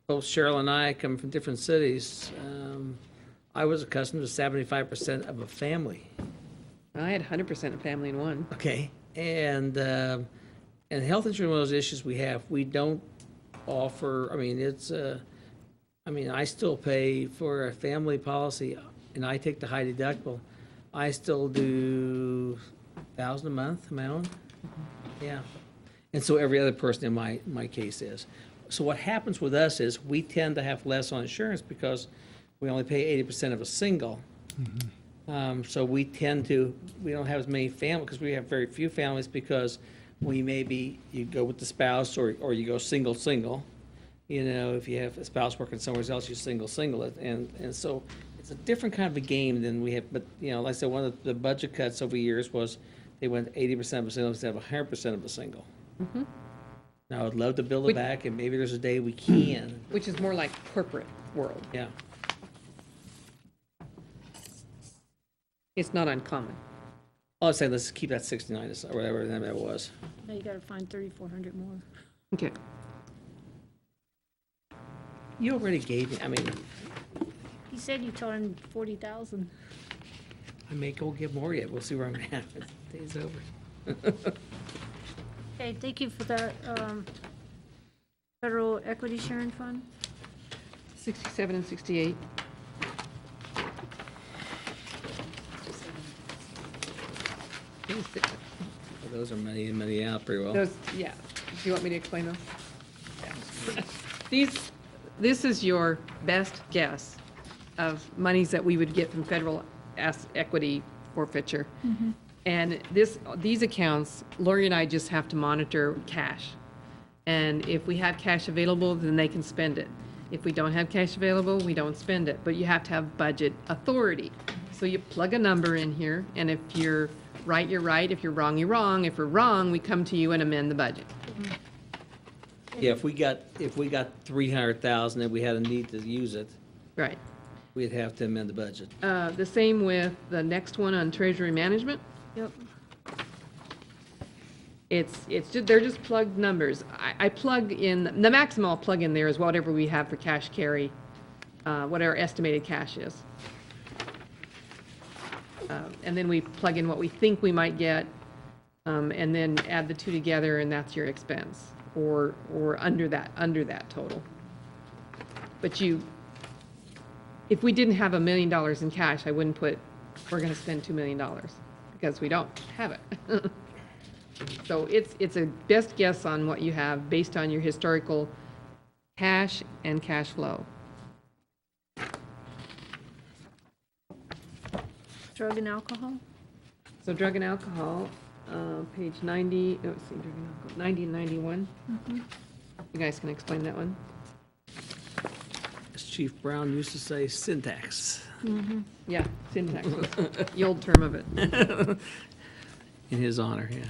both Cheryl and I come from different cities. I was accustomed to 75% of a family. I had 100% of family in one. Okay, and health insurance, one of those issues we have, we don't offer, I mean, I still pay for a family policy, and I take the high deductible. I still do 1,000 a month, my own, yeah. And so every other person in my case is. So what happens with us is we tend to have less on insurance because we only pay 80% of a single. So we don't have as many families, because we have very few families, because you go with the spouse or you go single. You know, if you have a spouse working somewhere else, you single it. And so it's a different kind of a game than we have. But, you know, like I said, one of the budget cuts over years was they went 80% of a single instead of 100% of a single. Now, I'd love to build it back, and maybe there's a day we can. Which is more like corporate world. Yeah. It's not uncommon. I'll say let's keep that 69 or whatever that was. Now you gotta find 3,400 more. Okay. You already gave me, I mean, He said you told him 40,000. I may go get more yet. We'll see where I'm at. Day's over. Okay, thank you for that, Federal Equity Sharing Fund. 67 and 68. Those are money in, money out pretty well. Those, yeah. Do you want me to explain those? Yeah. This is your best guess of monies that we would get from federal equity forfeiture. And these accounts, Lori and I just have to monitor cash. And if we have cash available, then they can spend it. If we don't have cash available, we don't spend it. But you have to have budget authority. So you plug a number in here, and if you're right, you're right. If you're wrong, you're wrong. If we're wrong, we come to you and amend the budget. Yeah, if we got 300,000 and we had a need to use it, Right. we'd have to amend the budget. The same with the next one on treasury management. Yep. They're just plugged numbers. I plug in, the maximum I'll plug in there is whatever we have for cash carry, what our estimated cash is. And then we plug in what we think we might get, and then add the two together, and that's your expense, or under that total. But if we didn't have $1 million in cash, I wouldn't put, we're gonna spend $2 million, because we don't have it. So it's a best guess on what you have based on your historical cash and cash flow. Drug and alcohol? So drug and alcohol, page 90, let's see, drug and alcohol, 90 and 91. You guys can explain that one. As Chief Brown used to say, syntax. Yeah, syntax, the old term of it. In his honor, yeah.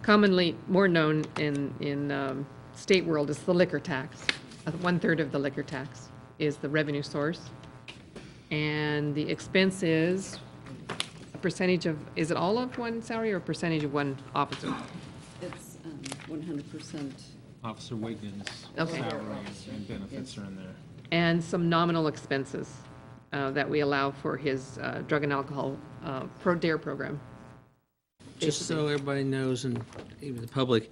Commonly more known in state world is the liquor tax. 1/3 of the liquor tax is the revenue source. And the expense is a percentage of, is it all of one salary or a percentage of one officer? It's 100%. Officer Wiggins' Okay. salary and benefits are in there. And some nominal expenses that we allow for his drug and alcohol DARE program. Just so everybody knows, and even the public,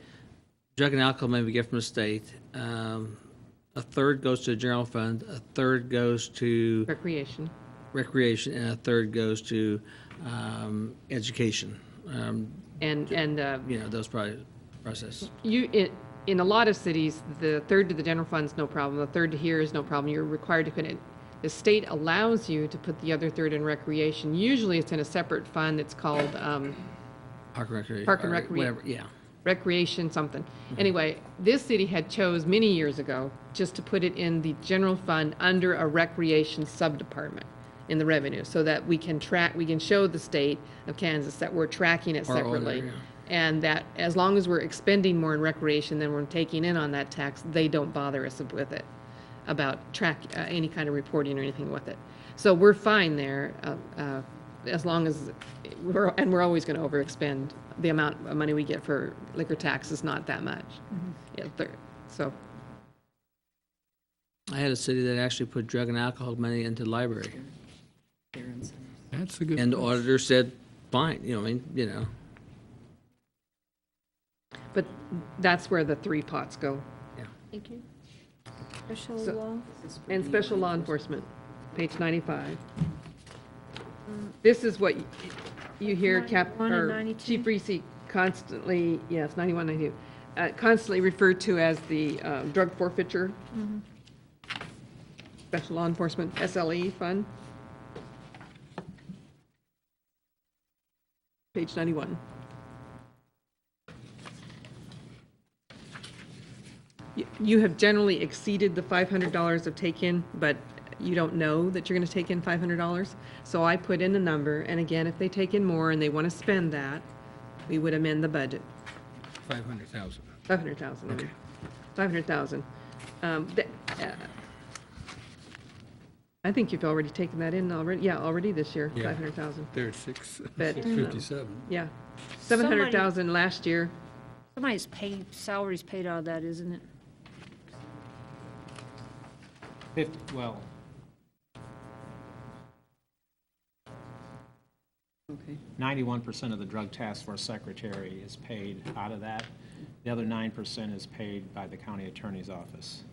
drug and alcohol may be get from the state. A third goes to the general fund, a third goes to Recreation. recreation, and a third goes to education. And Those process. in a lot of cities, the third to the general fund's no problem, the third to here is no problem. You're required to put it. The state allows you to put the other third in recreation. Usually it's in a separate fund that's called Park and recreation. Park and or recreation. whatever, yeah. recreation something. Anyway, this city had chose many years ago just to put it in the general fund under a recreation subdepartment in the revenue, so that we can show the state of Kansas that we're tracking it Our separately. order, yeah. And that as long as we're expending more in recreation than we're taking in on that tax, they don't bother us with it, about any kind of reporting or anything with it. So we're fine there, as long as, we're always gonna overexpend. The amount of money we get for liquor tax is not that much. Yeah, so, I had a city that actually put drug and alcohol money into the library. That's a good. And the auditor said, fine, but that's where the 3 pots go. Thank you. Special So- law? And special law enforcement, page 95. This is what you hear 91 and 92? Chief Reese constantly, yes, 91, 92, constantly referred to as the drug forfeiture. Special law enforcement, SLE fund. Page 91. You have generally exceeded the $500 of take-in, but you don't know that you're going to take in $500. So I put in a number, and again, if they take in more and they want to spend that, we would amend the budget. 500,000. 500,000. Okay. 500,000. I think you've already taken that in already. Yeah, already this year, Yeah. 500,000. They're at 657. Yeah, 700,000 last year. Somebody's salary's paid out of that, isn't it? 50, well, Okay. 91% of the drug task force secretary is paid out of that. The other 9% is paid by the county attorney's office.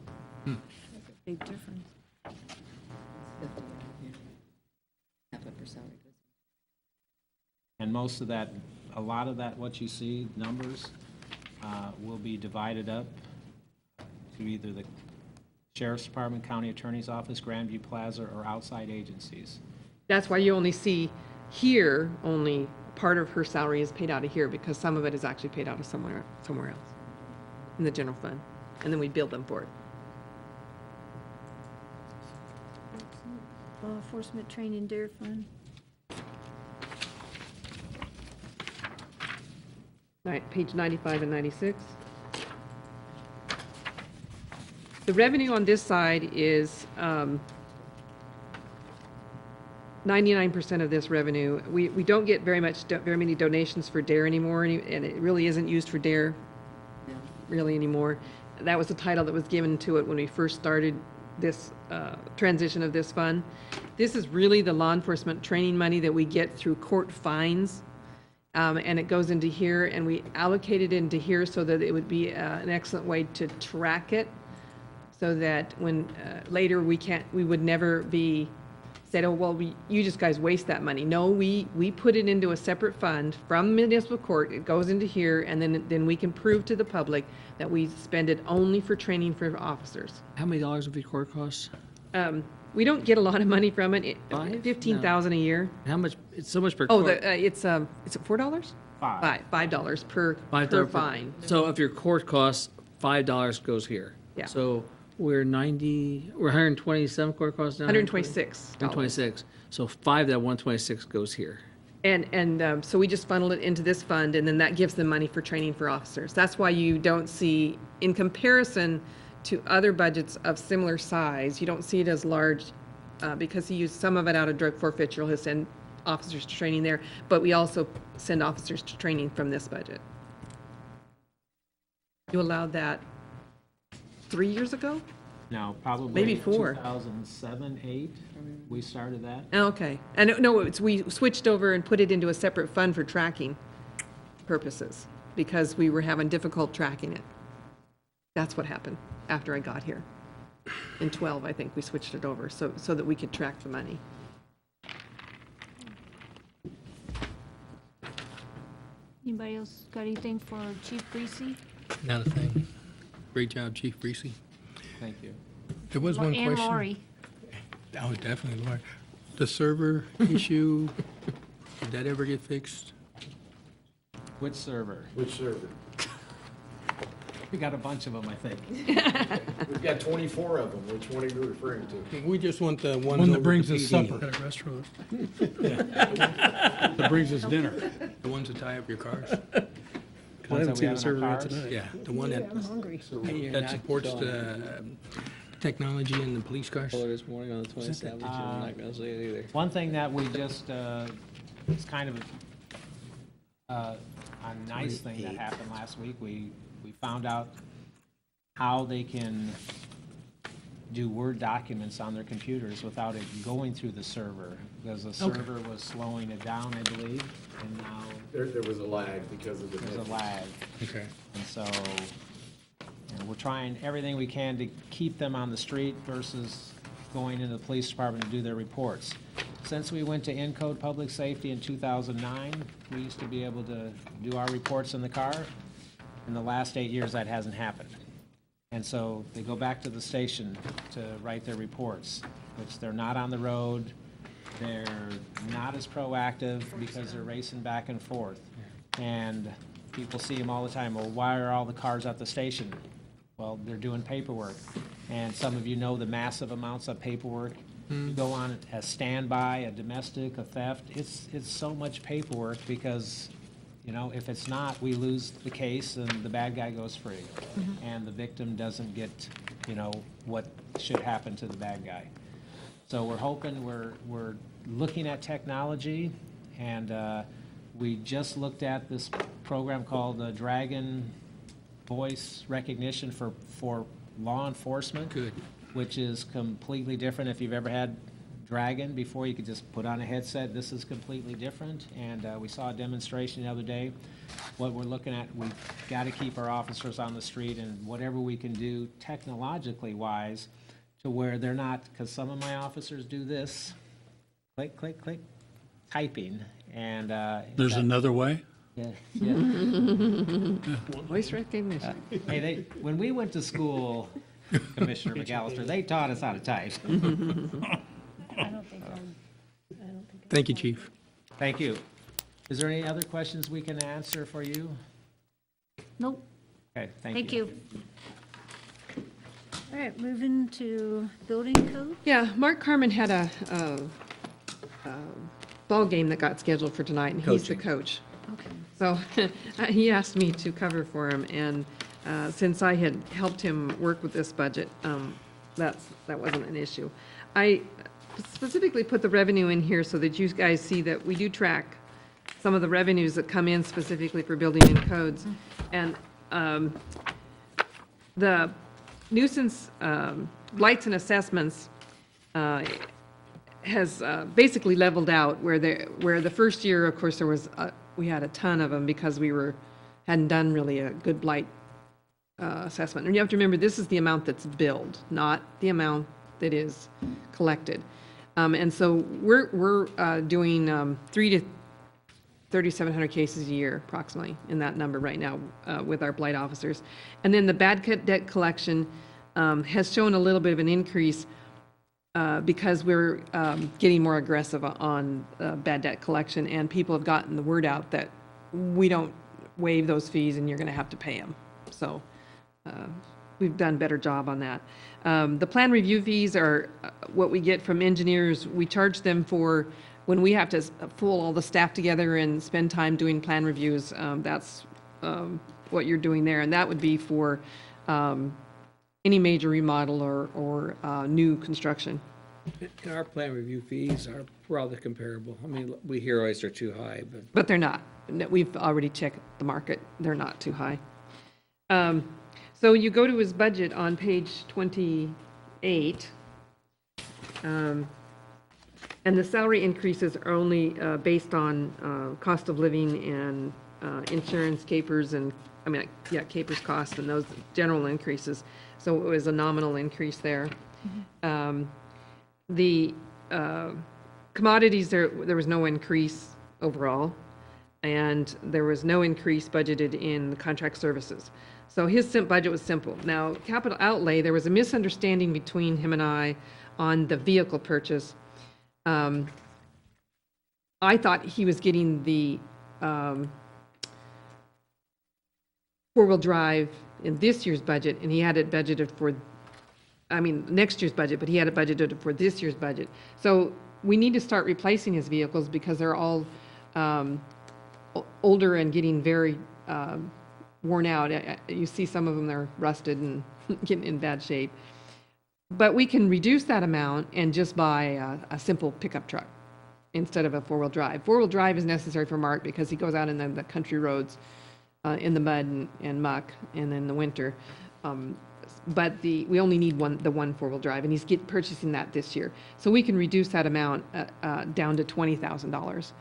Big difference. 50, yeah. Half of her salary goes. And And most of that, a lot of that, what you see, numbers, will be divided up to either the Sheriff's Department, County Attorney's Office, Grandview Plaza, or outside agencies. That's why you only see here, only part of her salary is paid out of here, because some of it is actually paid out of somewhere else, in the general fund, and then we bill them for it. Law enforcement training DARE fund. Page 95 and 96. The revenue on this side is 99% of this revenue. We don't get very many donations for DARE anymore, and it really isn't used for DARE really anymore. That was the title that was given to it when we first started this transition of this fund. This is really the law enforcement training money that we get through court fines. And it goes into here, and we allocate it into here so that it would be an excellent way to track it, so that when later we would never be said, oh, well, you just guys waste that money. No, we put it into a separate fund from municipal court. It goes into here, and then we can prove to the public that we spend it only for training for officers. How many dollars would be court costs? We don't get a lot of money from it. Five? $15,000 a year. How much, it's so much per Oh, court. it's $4? Five. $5 per $5 fine. So if your court costs, $5 goes here. Yeah. So we're 127 court costs now? 126. 126. So 5 of that 126 goes here. And so we just funneled it into this fund, and then that gives them money for training for officers. That's why you don't see, in comparison to other budgets of similar size, you don't see it as large, because he used some of it out of drug forfeiture. He'll send officers to training there, but we also send officers to training from this budget. You allowed that 3 years ago? Now, probably Maybe 4. 2007, 8, we started that. Oh, okay. And no, we switched over and put it into a separate fund for tracking purposes, because we were having difficult tracking it. That's what happened after I got here. In 12, I think, we switched it over so that we could track the money. Anybody else got anything for Chief Greasy? Not a thing. Great job, Chief Breesy. Thank you. There was one And question. Lori. Oh, definitely, Lori. The server issue, did that ever get fixed? Which server? Which server? We got a bunch of them, I think. We've got 24 of them. Which one are you referring to? We just want the ones One that over brings to us PD. supper, At a restaurant. that brings us dinner. The ones that tie up your cars. I haven't that we seen have a in our server yet cars? tonight. Yeah, the one that, Hungry. that supports the technology in the police cars. This morning on the 27th, I'm not going to say it either. One thing that we just, it's kind of a nice thing that happened last week. We found out how they can do Word documents on their computers without it going through the server, because the server was slowing it down, I believe, and now There was a lag because of the. there's a lag. Okay. And so, we're trying everything we can to keep them on the street versus going into the police department to do their reports. Since we went to Encode Public Safety in 2009, we used to be able to do our reports in the car. In the last 8 years, that hasn't happened. And so they go back to the station to write their reports, which they're not on the road. They're not as proactive because they're racing back and forth. And people see them all the time. Well, why are all the cars at the station? Well, they're doing paperwork. And some of you know the massive amounts of paperwork. You go on a standby, a domestic, a theft. It's so much paperwork because, you know, if it's not, we lose the case and the bad guy goes free. And the victim doesn't get, you know, what should happen to the bad guy. So we're hoping, we're looking at technology, and we just looked at this program called Dragon Voice Recognition for law enforcement. Good. Which is completely different. If you've ever had Dragon before, you could just put on a headset. This is completely different, and we saw a demonstration the other day. What we're looking at, we've got to keep our officers on the street, and whatever we can do technologically wise to where they're not, because some of my officers do this, click, click, click, typing, And There's another way? yeah, yeah. Voice recognition. Hey, when we went to school, Commissioner McAllister, they taught us how to type. Thank you, Chief. Thank you. Is there any other questions we can answer for you? Nope, Okay, thank you. All right, moving to building code. Yeah, Mark Carmen had a ball game that got scheduled for tonight, and he's the coach. Okay. So he asked me to cover for him, and since I had helped him work with this budget, that wasn't an issue. I specifically put the revenue in here so that you guys see that we do track some of the revenues that come in specifically for building and codes. And the nuisance lights and assessments has basically leveled out where the first year, of course, we had a ton of them because we hadn't done really a good blight assessment. And you have to remember, this is the amount that's billed, not the amount that is collected. And so we're doing 300 to 3,700 cases a year, approximately, in that number right now with our blight officers. And then the bad debt collection has shown a little bit of an increase because we're getting more aggressive on bad debt collection, and people have gotten the word out that we don't waive those fees and you're going to have to pay them. So we've done a better job on that. The plan review fees are what we get from engineers. We charge them for when we have to pull all the staff together and spend time doing plan reviews. That's what you're doing there, and that would be for any major remodel or new construction. And our plan review fees are rather comparable. I mean, we hear always they're too high, but But they're not. We've already checked the market. They're not too high. So you go to his budget on page 28. And the salary increases are only based on cost of living and insurance, capers, and, capers costs and those general increases. So it was a nominal increase there. The commodities, there was no increase overall, and there was no increase budgeted in the contract services. So his budget was simple. Now, capital outlay, there was a misunderstanding between him and I on the vehicle purchase. I thought he was getting the four-wheel drive in this year's budget, and he had it budgeted for, next year's budget, but he had it budgeted for this year's budget. So we need to start replacing his vehicles because they're all older and getting very worn out. You see some of them, they're rusted and getting in bad shape. But we can reduce that amount and just buy a simple pickup truck instead of a four-wheel drive. Four-wheel drive is necessary for Mark because he goes out in the country roads in the mud and muck and in the winter. But we only need the one four-wheel drive, and he's purchasing that this year. So we can reduce that amount down to $20,000.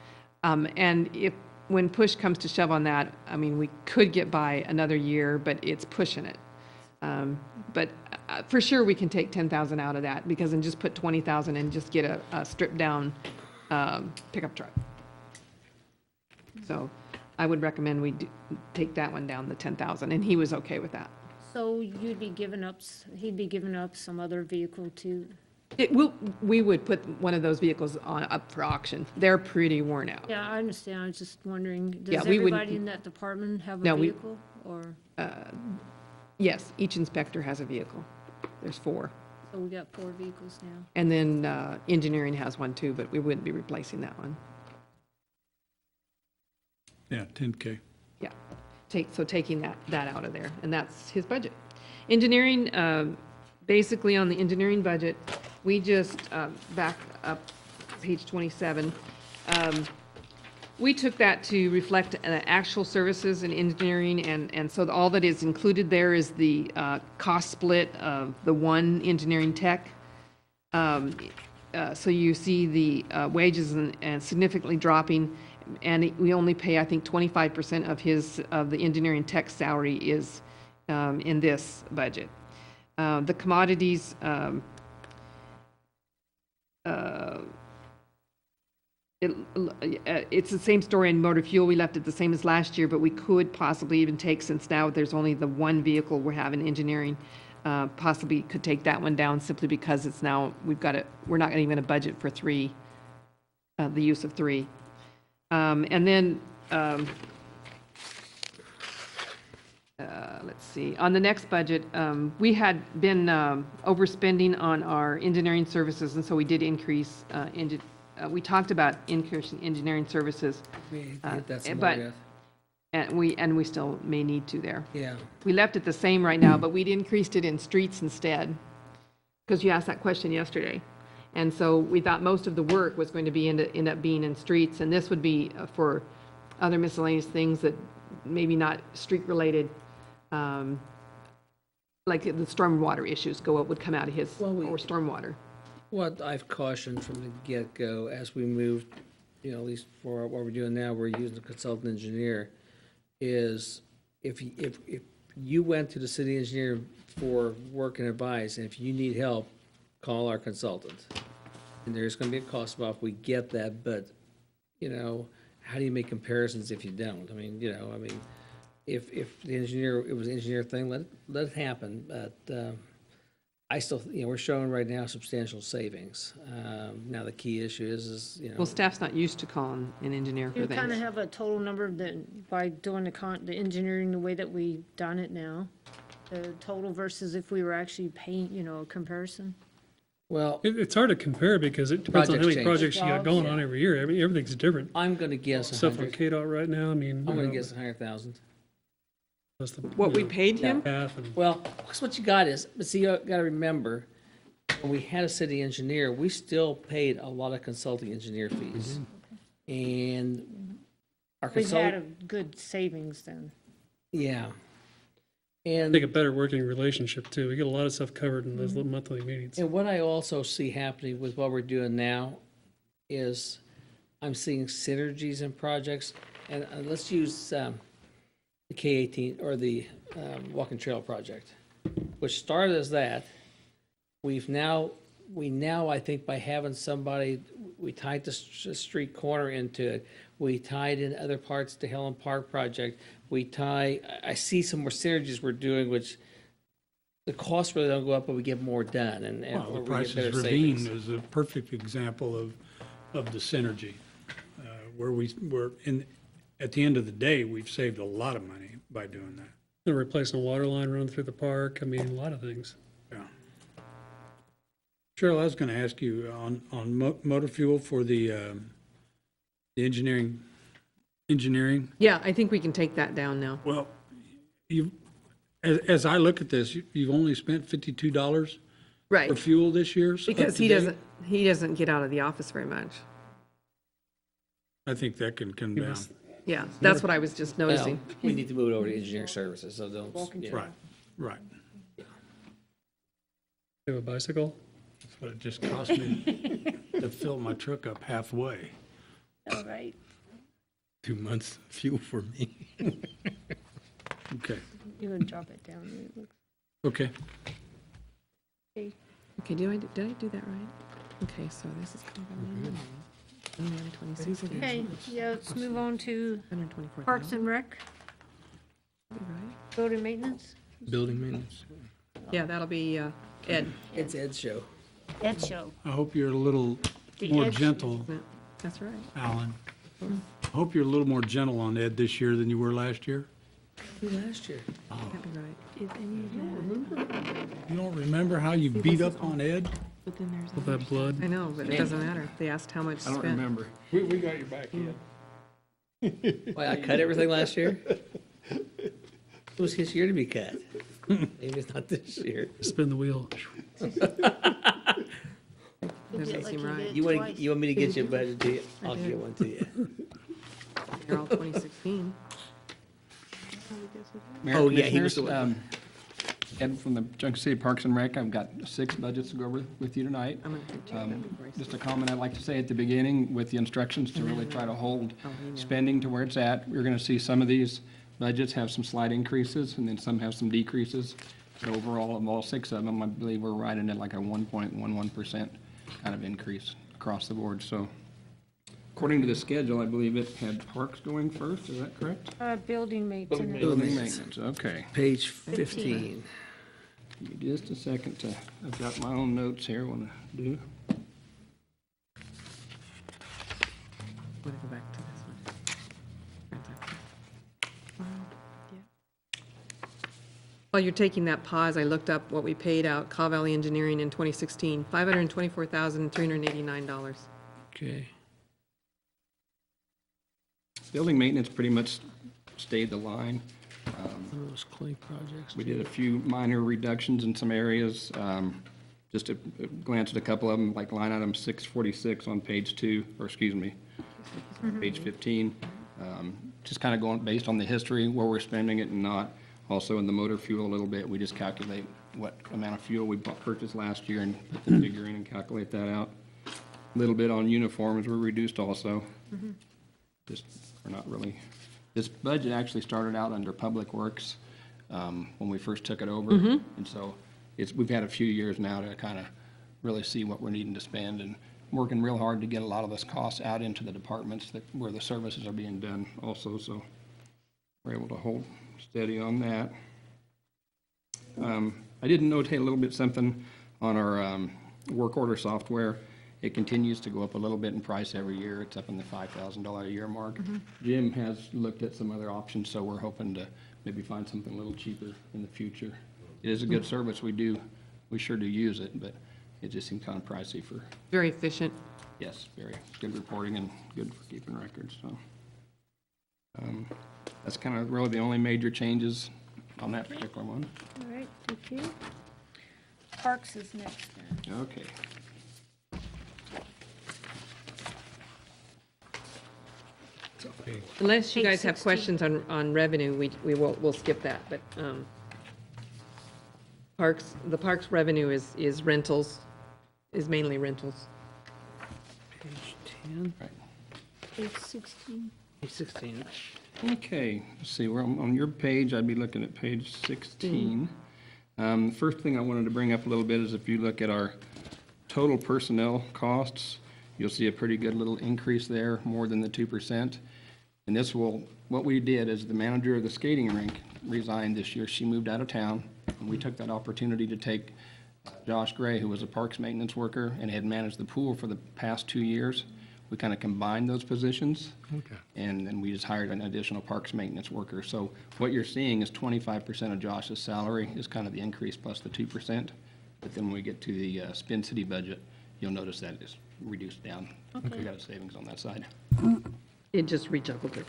And when push comes to shove on that, we could get by another year, but it's pushing it. But for sure, we can take 10,000 out of that because then just put 20,000 and just get a stripped down pickup truck. So I would recommend we take that one down, the 10,000, and he was okay with that. So he'd be giving up some other vehicle too? We would put one of those vehicles up for auction. They're pretty worn out. Yeah, I understand. I was just wondering, Yeah, does we wouldn't- everybody in that department have No, a we- vehicle or, Yes, each inspector has a vehicle. There's 4. so we got 4 vehicles now? And then engineering has one too, but we wouldn't be replacing that one. Yeah, 10K. Yeah, taking that out of there, and that's his budget. Engineering, basically on the engineering budget, we just, back up page 27, we took that to reflect actual services in engineering, and so all that is included there is the cost split of the one engineering tech. So you see the wages and significantly dropping, and we only pay, I think, 25% of the engineering tech salary is in this budget. The commodities, It's the same story in motor fuel. We left it the same as last year, but we could possibly even take, since now there's only the one vehicle we're having engineering, possibly could take that one down simply because it's now, we're not even going to budget for three, the use of three. And then, let's see, on the next budget, we had been overspending on our engineering services, and so we did increase, we talked about increasing engineering services, We hit that some more, but, Beth. and we still may need to there. Yeah. We left it the same right now, but we'd increased it in streets instead, because you asked that question yesterday. And so we thought most of the work was going to be end up being in streets, and this would be for other miscellaneous things that maybe not street-related, like the stormwater issues would come out of his, Well, or stormwater. What I've cautioned from the get-go, as we moved, at least for what we're doing now, we're using a consultant engineer, is if you went to the city engineer for work and advice, and if you need help, call our consultant. And there's gonna be a cost involved, we get that, but, how do you make comparisons if you don't? If the engineer, it was an engineer thing, let it happen, but, I still, we're showing right now substantial savings. Now, the key issue is. Well, staff's not used to calling an engineer for You things. kind of have a total number that by doing the engineering the way that we've done it now, the total versus if we were actually paying, a comparison. Well, It's hard to compare because it depends on how Projects many change. projects you got going on every year. I mean, everything's different. I'm gonna guess Stuff on 100, KDOT right now, I mean. I'm gonna guess 100,000. That's the, What we paid him? half and Well, because what you got is, but see, you gotta remember, when we had a city engineer, we still paid a lot of consulting engineer fees. And our We've had a consultant, good savings then. yeah. I think And, a better working relationship too. We get a lot of stuff covered in those little monthly meetings. and what I also see happening with what we're doing now is I'm seeing synergies in projects. And let's use the K-18 or the Walking Trail project, which started as that. We now, I think by having somebody, we tied the street corner into it. We tied in other parts to Helen Park project. I see some more synergies we're doing, which the costs really don't go up, but we get more done and Well, the we get Price's better Ravine savings. is a perfect example of the synergy, where at the end of the day, we've saved a lot of money by doing that. They're replacing a water line running through the park. I mean, a lot of things. Yeah. Cheryl, I was going to ask you on motor fuel for the engineering. Yeah, I think we can take that down now. Well, as I look at this, you've only spent $52 Right, for fuel this year? so up because to he date? doesn't get out of the office very much. I think that can come You down. must- Yeah, that's what I was just Well, noticing. we need to move it over to engineering services, so don't, Right, right. You have a bicycle? That's what it just cost me to fill my truck up halfway. All right. 2 months of fuel for me. Okay, You would drop it down. It looks okay. Okay, did I do that right? Okay, so this is coming from 2016. okay, yeah, let's move on to 124,000, Parks and Rec, right? building maintenance. Building maintenance. Yeah, that'll be Ed. it's Ed's show. Ed Show. I hope you're a little The more edge- gentle, That's right. Alan. I hope you're a little more gentle on Ed this year than you were last year. Who last year? That'd be right. You don't remember how you beat up on Ed? But then there's. All that blood. I know, but it doesn't matter. They asked how much spent. We got your back, Ed. Why, I cut everything last year? It was his year to be cut. Maybe it's not this year. Spin the wheel. That Did makes like him you right. did You want, twice. you want me to get you a budget, do you? I'll did. get one to you. They're all 2016. Mayor, Oh, yeah, he was Commissioners, the one. Ed from the Junction City Parks and Rec. I've got 6 budgets to go over with you tonight. I'm gonna do two. That'd be great. Just a comment I'd like to say at the beginning with the instructions to really try to hold spending to where it's at. You're going to see some of these budgets have some slight increases and then some have some decreases. But overall, of all 6 of them, I believe we're riding at like a 1.11% kind of increase across the board. So according to the schedule, I believe it had parks going first, is that correct? Building maintenance. Building maintenance, okay. Page 15. Give me just a second to, I've got my own notes here I want to do. Want to go back to this one? Transactions. Yeah. While you're taking that pause, I looked up what we paid out Caw Valley Engineering in 2016, $524,389. Okay. Building maintenance pretty much stayed the line. Those clay projects. We did a few minor reductions in some areas. Just to glance at a couple of them, like line item 646 on page 2, or excuse me, page 15. Just kind of going based on the history, where we're spending it and not. Also in the motor fuel a little bit, we just calculate what amount of fuel we purchased last year and put the figure in and calculate that out. A little bit on uniforms were reduced also. Just, we're not really, this budget actually started out under Public Works when we first took it over. And so we've had a few years now to kind of really see what we're needing to spend and working real hard to get a lot of this costs out into the departments where the services are being done also. So we're able to hold steady on that. I did notate a little bit something on our work order software. It continues to go up a little bit in price every year. It's up in the $5,000 a year mark. Jim has looked at some other options, so we're hoping to maybe find something a little cheaper in the future. It is a good service. We sure do use it, but it just seems kind of pricey for, Very efficient. yes, very good reporting and good for keeping records, so. That's kind of really the only major changes on that particular one. All right, thank you. Parks is next then. Okay. Unless you Page guys have 16. questions on revenue, we'll skip that, but the parks revenue is rentals, is mainly rentals. Page 10. Right. Page 16. Page 16. Okay, let's see, we're on your page, I'd be looking at page 16. First thing I wanted to bring up a little bit is if you look at our total personnel costs, you'll see a pretty good little increase there, more than the 2%. And what we did is the manager of the skating rink resigned this year. She moved out of town, and we took that opportunity to take Josh Gray, who was a parks maintenance worker and had managed the pool for the past 2 years. We kind of combined those positions. Okay. And then we just hired an additional parks maintenance worker. So what you're seeing is 25% of Josh's salary is kind of the increase plus the 2%. But then when we get to the Spin City budget, you'll notice that it's reduced down. We got a savings on that side. It just rejuggled it.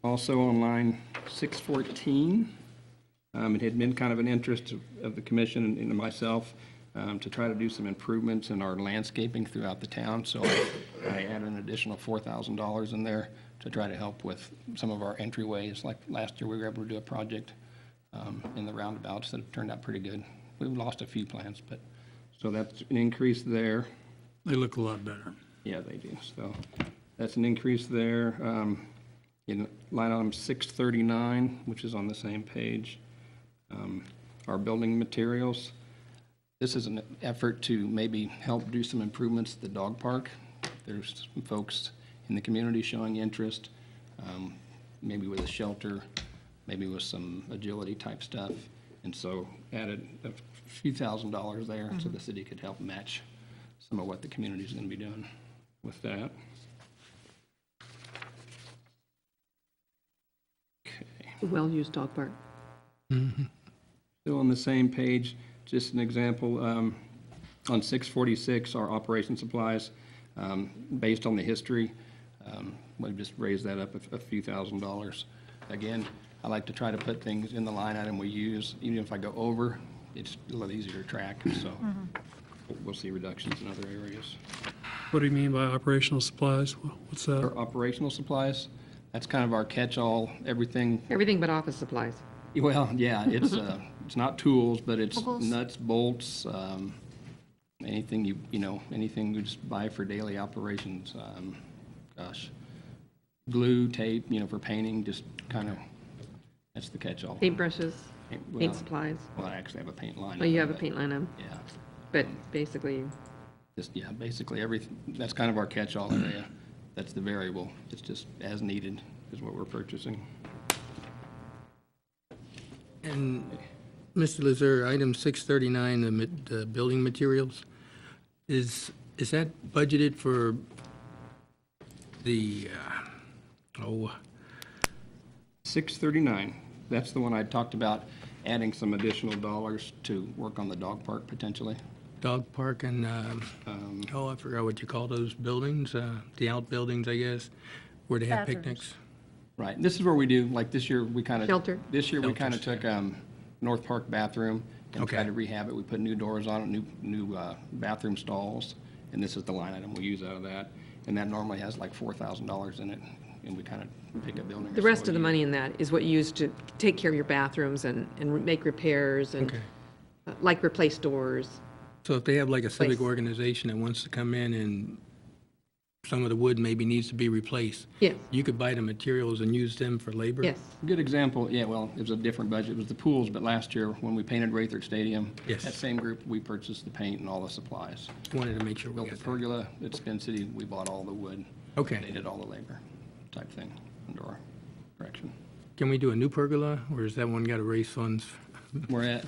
Also on line 614, it had been kind of an interest of the commission and myself to try to do some improvements in our landscaping throughout the town. So I added an additional $4,000 in there to try to help with some of our entryways. Like last year, we were able to do a project in the roundabouts that turned out pretty good. We've lost a few plants, but so that's an increase there. They look a lot better. Yeah, they do. So that's an increase there. In line item 639, which is on the same page, our building materials. This is an effort to maybe help do some improvements at the dog park. There's some folks in the community showing interest, maybe with a shelter, maybe with some agility type stuff. And so added a few $1,000s there so the city could help match some of what the community is going to be doing with that. Okay. Well-used dog park. Still on the same page, just an example, on 646, our operation supplies, based on the history, we've just raised that up a few $1,000s. Again, I like to try to put things in the line item we use. Even if I go over, it's a lot easier to track, so we'll see reductions in other areas. What do you mean by operational supplies? What's that? For operational supplies, that's kind of our catch-all, everything. Everything but office supplies. Well, yeah, it's not tools, but it's nuts, bolts, anything anything we just buy for daily operations. Glue, tape, for painting, just kind of, that's the catch-all. Paintbrushes, Well, paint supplies. Well, I actually have a paint line. Oh, you have a but- paint line item, Yeah. but basically Just, yeah, basically everything, that's kind of our catch-all area. That's the variable. It's just as needed is what we're purchasing. And, Mr. Lazar, item 639, the building materials, is that budgeted for the, 639, that's the one I talked about, adding some additional dollars to work on the dog park potentially. dog park and, I forgot what you call those buildings, the outbuildings, I guess, where they have Bathrooms. picnics? Right, and this is where we do, like this year, we kind of. Shelter. This year, we kind of Shelters, took North Park bathroom and Okay. tried to rehab it. We put new doors on it, new bathroom stalls, and this is the line item we use out of that. And that normally has like $4,000 in it, and we kind of pick a building. or The so rest a of the year. money in that is what you use to take care of your bathrooms and make repairs and, Okay. like replace doors. So if they have like a civic Place. organization that wants to come in and some of the wood maybe needs to be replaced, Yes, you could buy the materials and use them for labor? yes. Good example, yeah, well, it was a different budget, it was the pools, but last year, when we painted Rayford Stadium, Yes. that same group, we purchased the paint and all the supplies. Wanted to make sure we Built the got that. pergola at Spin City, we bought all the wood. Okay. They did all the labor type thing, under correction. Can we do a new pergola, or is that one got to raise funds We're at,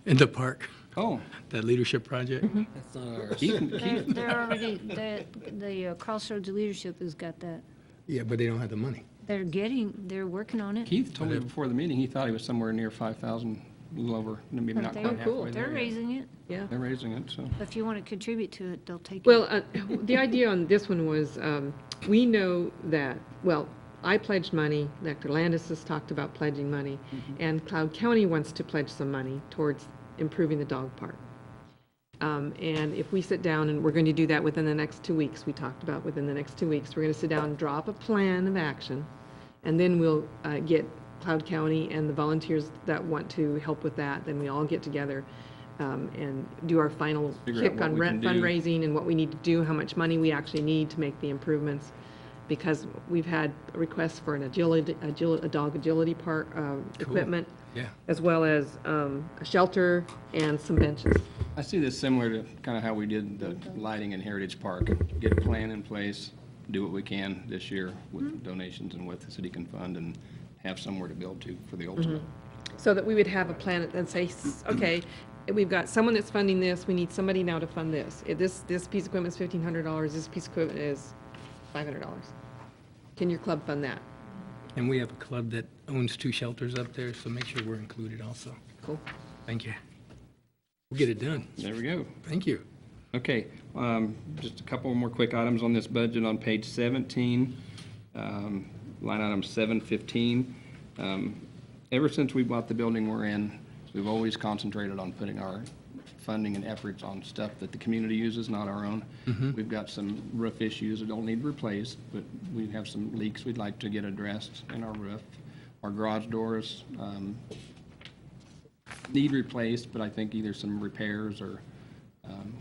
in the park, oh, that leadership project? That's not ours. They're already, the Crossroads leadership has got that. Yeah, but they don't have the money. They're working on it. Keith told me before the meeting, he thought he was somewhere near 5,000, a little over, maybe not They're quite halfway cool. there. They're yet. raising it. Yeah. They're raising it, so. If you want to contribute to it, they'll take it. Well, the idea on this one was, we know that, well, I pledged money, Dr. Landis has talked about pledging money, and Cloud County wants to pledge some money towards improving the dog park. And if we sit down, and we're going to do that within the next 2 weeks, we talked about within the next 2 weeks, we're going to sit down and draw up a plan of action, and then we'll get Cloud County and the volunteers that want to help with that, then we all get together and do our final Figure out kick what on we can do. fundraising and what we need to do, how much money we actually need to make the improvements. Because we've had requests for an a dog agility park, equipment, Yeah. as well as a shelter and some benches. I see this similar to kind of how we did the lighting in Heritage Park. Get a plan in place, do what we can this year with donations and what the city can fund, and have somewhere to build to for the ultimate. So that we would have a plan and say, okay, we've got someone that's funding this, we need somebody now to fund this. If this piece of equipment is $1,500, this piece of equipment is $500. Can your club fund that? And we have a club that owns 2 shelters up there, so make sure we're included also. Cool. Thank you. We'll get it done. There we go. Thank you. Okay, just a couple more quick items on this budget on page 17, line item 715. Ever since we bought the building we're in, we've always concentrated on putting our funding and efforts on stuff that the community uses, not our own. We've got some roof issues that don't need replaced, but we have some leaks we'd like to get addressed in our roof. Our garage doors need replaced, but I think either some repairs or,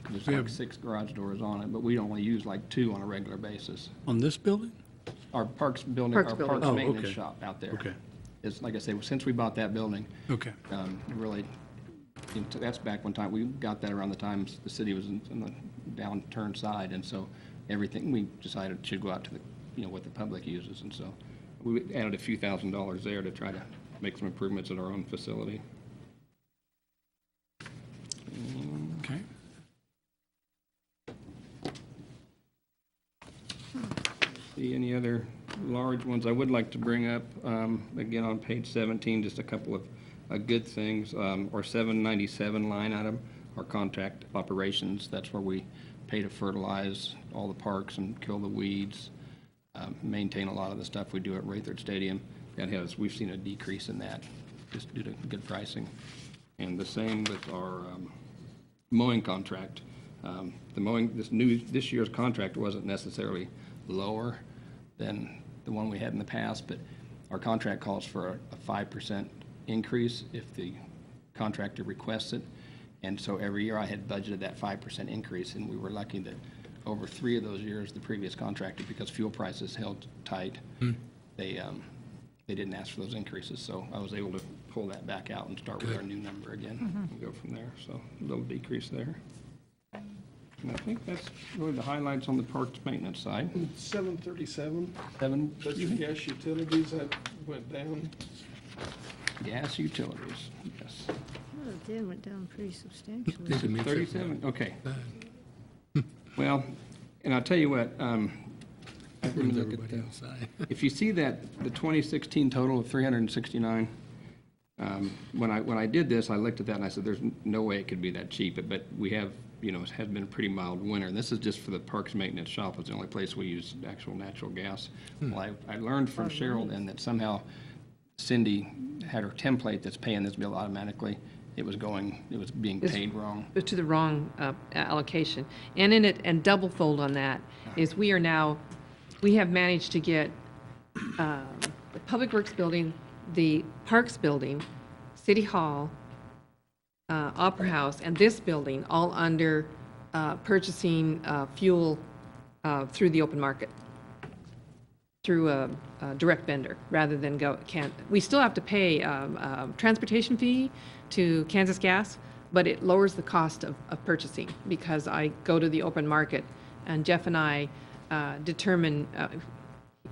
there's like 6 garage doors on it, but we only use like 2 on a regular basis. On this building? Our parks building, Parks our building. parks Oh, maintenance okay. shop out there. Okay. It's, like I say, since we bought that building, Okay. really, that's back one time, we got that around the times the city was in the downturn side, and so everything, we decided should go out to the, what the public uses, and so we added a few $1,000s there to try to make some improvements at our own facility. Okay. See any other large ones? I would like to bring up, again, on page 17, just a couple of good things. Our 797 line item, our contract operations, that's where we pay to fertilize all the parks and kill the weeds, maintain a lot of the stuff we do at Rayford Stadium. We've seen a decrease in that, just due to good pricing. And the same with our mowing contract. The mowing, this year's contract wasn't necessarily lower than the one we had in the past, but our contract calls for a 5% increase if the contractor requests it. And so every year I had budgeted that 5% increase, and we were lucky that over 3 of those years, the previous contractor, because fuel prices held tight, they didn't ask for those increases. So I was able to pull that back out and start with our new number again and go from there. So a little decrease there. And I think that's really the highlights on the parks maintenance side. 737, Seven, that's your gas utilities, that went down. gas utilities, yes. Oh, it did, went down pretty substantially. Didn't mean to- 37, okay. Well, and I'll tell you what, let me Brings look at everybody the, inside. if you see that, the 2016 total of 369, when I did this, I looked at that and I said, there's no way it could be that cheap, but we have, you know, it had been a pretty mild winter, and this is just for the parks maintenance shop. It's the only place we use actual natural gas. Well, I learned from Cheryl then that somehow Cindy had her template that's paying this bill automatically. It was being paid wrong. To the wrong allocation. And in it, and double fold on that, is we have managed to get the Public Works building, the Parks building, City Hall, Opera House, and this building all under purchasing fuel through the open market, through a direct vendor, rather than we still have to pay transportation fee to Kansas Gas, but it lowers the cost of purchasing, because I go to the open market, and Jeff and I determine,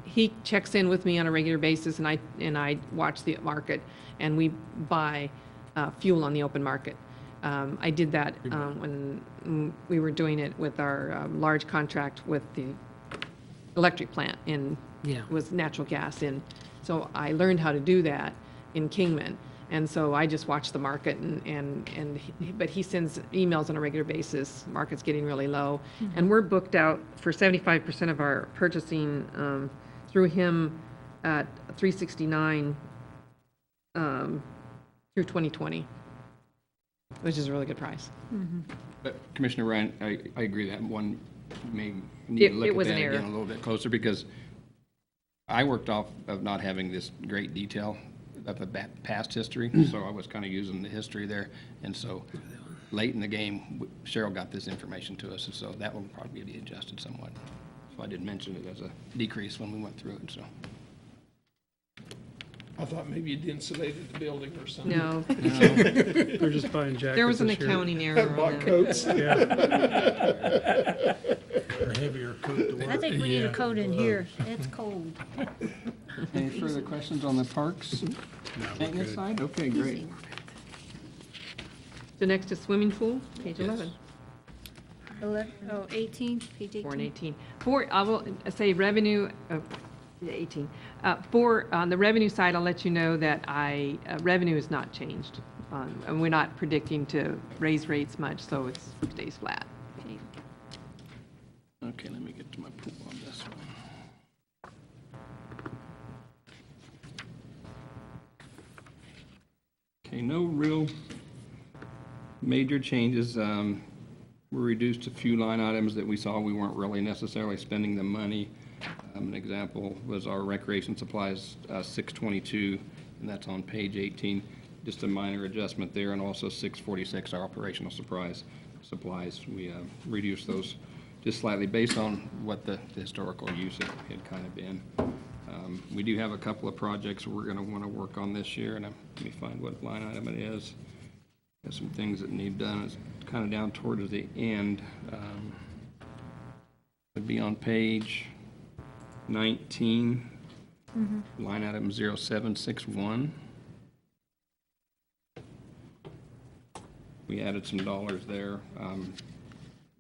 he checks in with me on a regular basis, and I watch the market, and we buy fuel on the open market. I did that when we were doing it with our large contract with the electric plant was natural gas in. So I learned how to do that in Kingman. And so I just watch the market, but he sends emails on a regular basis. Market's getting really low. And we're booked out for 75% of our purchasing through him at 369 through 2020, which is a really good price. But Commissioner Ryan, I agree that one may need to It look at was that an error. again a little bit closer, because I worked off of not having this great detail of the past history, so I was kind of using the history there. And so late in the game, Cheryl got this information to us, and so that will probably be adjusted somewhat. So I did mention it as a decrease when we went through it, so. I thought maybe you'd insulated the building or something. No, They're just buying jackets there was an this year. accounting error on Bought that. coats. Or heavier coat to wear. I think we need a coat in here. It's cold. Any further questions on the parks maintenance side? Okay, great. The next is swimming pool, page 11. 18, page 18. 4 and 18. I will say revenue, 18. On the revenue side, I'll let you know that revenue has not changed. And we're not predicting to raise rates much, so it stays flat. Okay, let me get to my pool on this one. Okay, no real major changes. We reduced a few line items that we saw we weren't really necessarily spending the money. An example was our recreation supplies, 622, and that's on page 18. Just a minor adjustment there, and also 646, our operational supplies. We reduced those just slightly based on what the historical use had kind of been. We do have a couple of projects we're going to want to work on this year, and let me find what line item it is. There's some things that need done. It's kind of down towards the end. It'd be on page 19, line item 0761. We added some dollars there.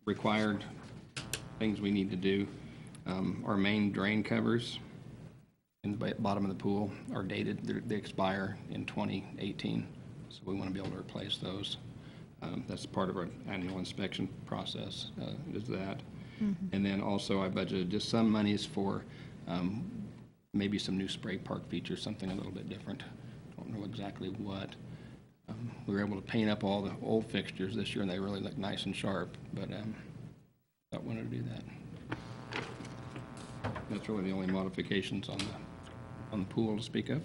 Required things we need to do. Our main drain covers in the bottom of the pool are dated. They expire in 2018, so we want to be able to replace those. That's part of our annual inspection process, is that. And then also I budgeted just some monies for maybe some new spray park features, something a little bit different. Don't know exactly what. We were able to paint up all the old fixtures this year, and they really look nice and sharp, but I wanted to do that. That's really the only modifications on the pool to speak of.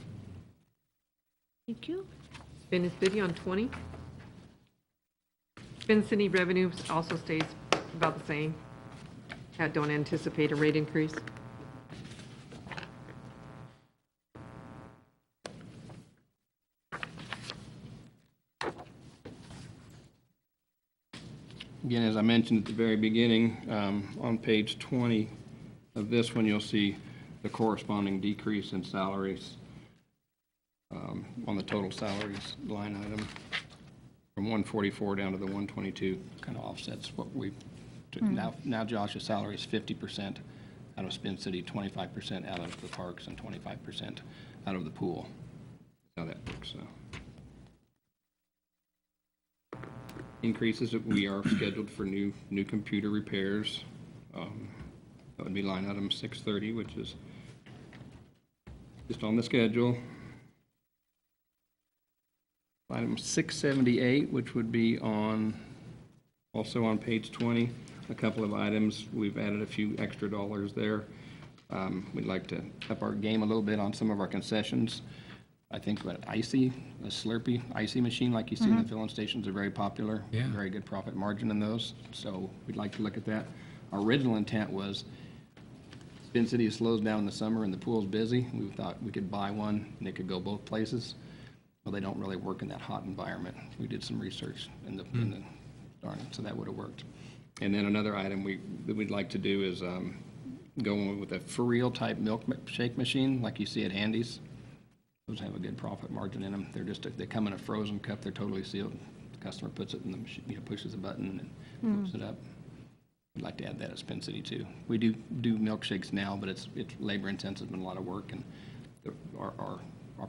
Thank you. Spin City on 20. Spin City revenue also stays about the same. I don't anticipate a rate increase. Again, as I mentioned at the very beginning, on page 20 of this one, you'll see the corresponding decrease in salaries on the total salaries line item from 144 down to the 122. Kind of offsets what we, now Josh's salary is 50% out of Spin City, 25% out of the parks, and 25% out of the pool. How that works, so. Increases that we are scheduled for new computer repairs. That would be line item 630, which is just on the schedule. Item 678, which would be also on page 20. A couple of items, we've added a few extra dollars there. We'd like to up our game a little bit on some of our concessions. I think that a Slurpee icy machine like you see in the filling stations are very popular. Yeah. Very good profit margin in those. So we'd like to look at that. Our original intent was Spin City slows down in the summer and the pool's busy. We thought we could buy one and it could go both places. Well, they don't really work in that hot environment. We did some research so that would have worked. And then another item that we'd like to do is go with a for real type milkshake machine like you see at Handy's. Those have a good profit margin in them. They come in a frozen cup. They're totally sealed. The customer puts it in the machine, pushes a button and hooks it up. We'd like to add that at Spin City too. We do milkshakes now, but it's labor intensive and a lot of work, and our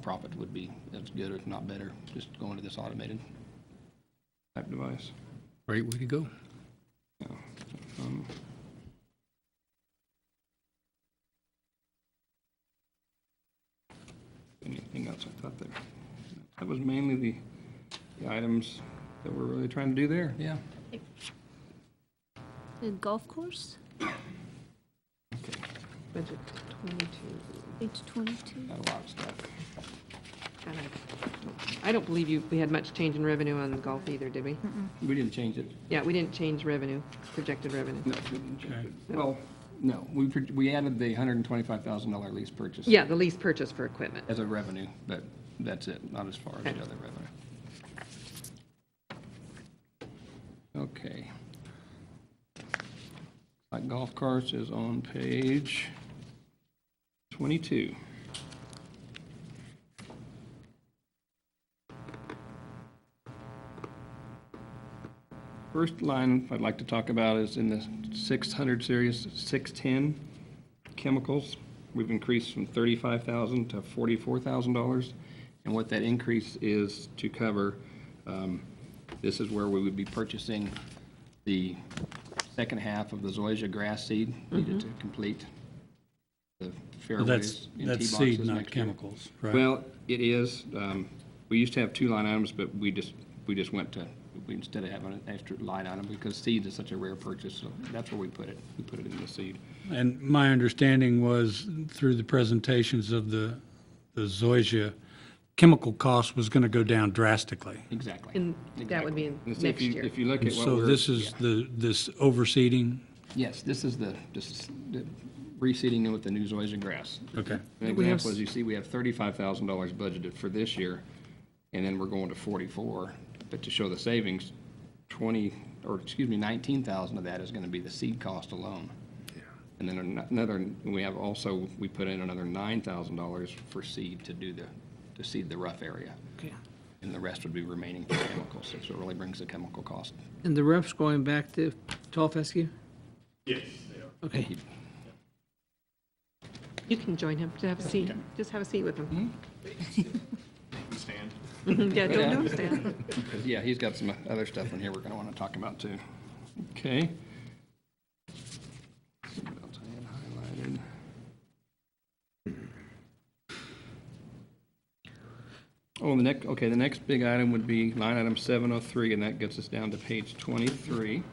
profit would be as good, if not better, just going to this automated type device. Great way to go. Yeah. Anything else? I thought that was mainly the items that we're really trying to do there. Yeah. The golf course, Okay. Budget 22. page 22. Got a lot of stuff. And I don't believe we had much change in revenue on golf either, did we? We didn't change it. Yeah, we didn't change revenue, projected revenue. No, we didn't change it. Well, no, we added the $125,000 lease purchase. Yeah, the lease purchase for equipment. As a revenue, but that's it, not as far as the Okay. other revenue. Okay. Like golf carts is on page 22. First line I'd like to talk about is in the 600 series, 610 chemicals. We've increased from $35,000 to $44,000. And what that increase is to cover, this is where we would be purchasing the second half of the zoysia grass seed needed to complete the fairways and tee That's boxes seed, not next year. chemicals, right? Well, it is. We used to have two line items, but we just went to, instead of having an extra line item, because seed is such a rare purchase, so that's where we put it. We put it in the seed. And my understanding was through the presentations of the zoysia, chemical cost was going to go down drastically. Exactly. And that would be And so next year. If you look And at what so we're. this is yeah. this overseeding? Yes, this is the reseeding with the new zoysia grass. Okay. An We have example is you see we have $35,000 budgeted for this year, and then we're going to 44. But to show the savings, 19,000 of that is going to be the seed cost alone. Yeah. And then we put in another $9,000 for seed to seed the rough area. Okay. And the rest would be remaining for chemicals, so it really brings the chemical cost. And the refs going back to Tall Fescue? Yes, they are. Okay. You can join him to have a seat. Just have a seat with him. Stand. Yeah, don't stand. Because, yeah, he's got some other stuff in here we're going to want to talk about, too. Okay. See what else I had highlighted. Oh, the next big item would be line item 703, and that gets us down to page 23.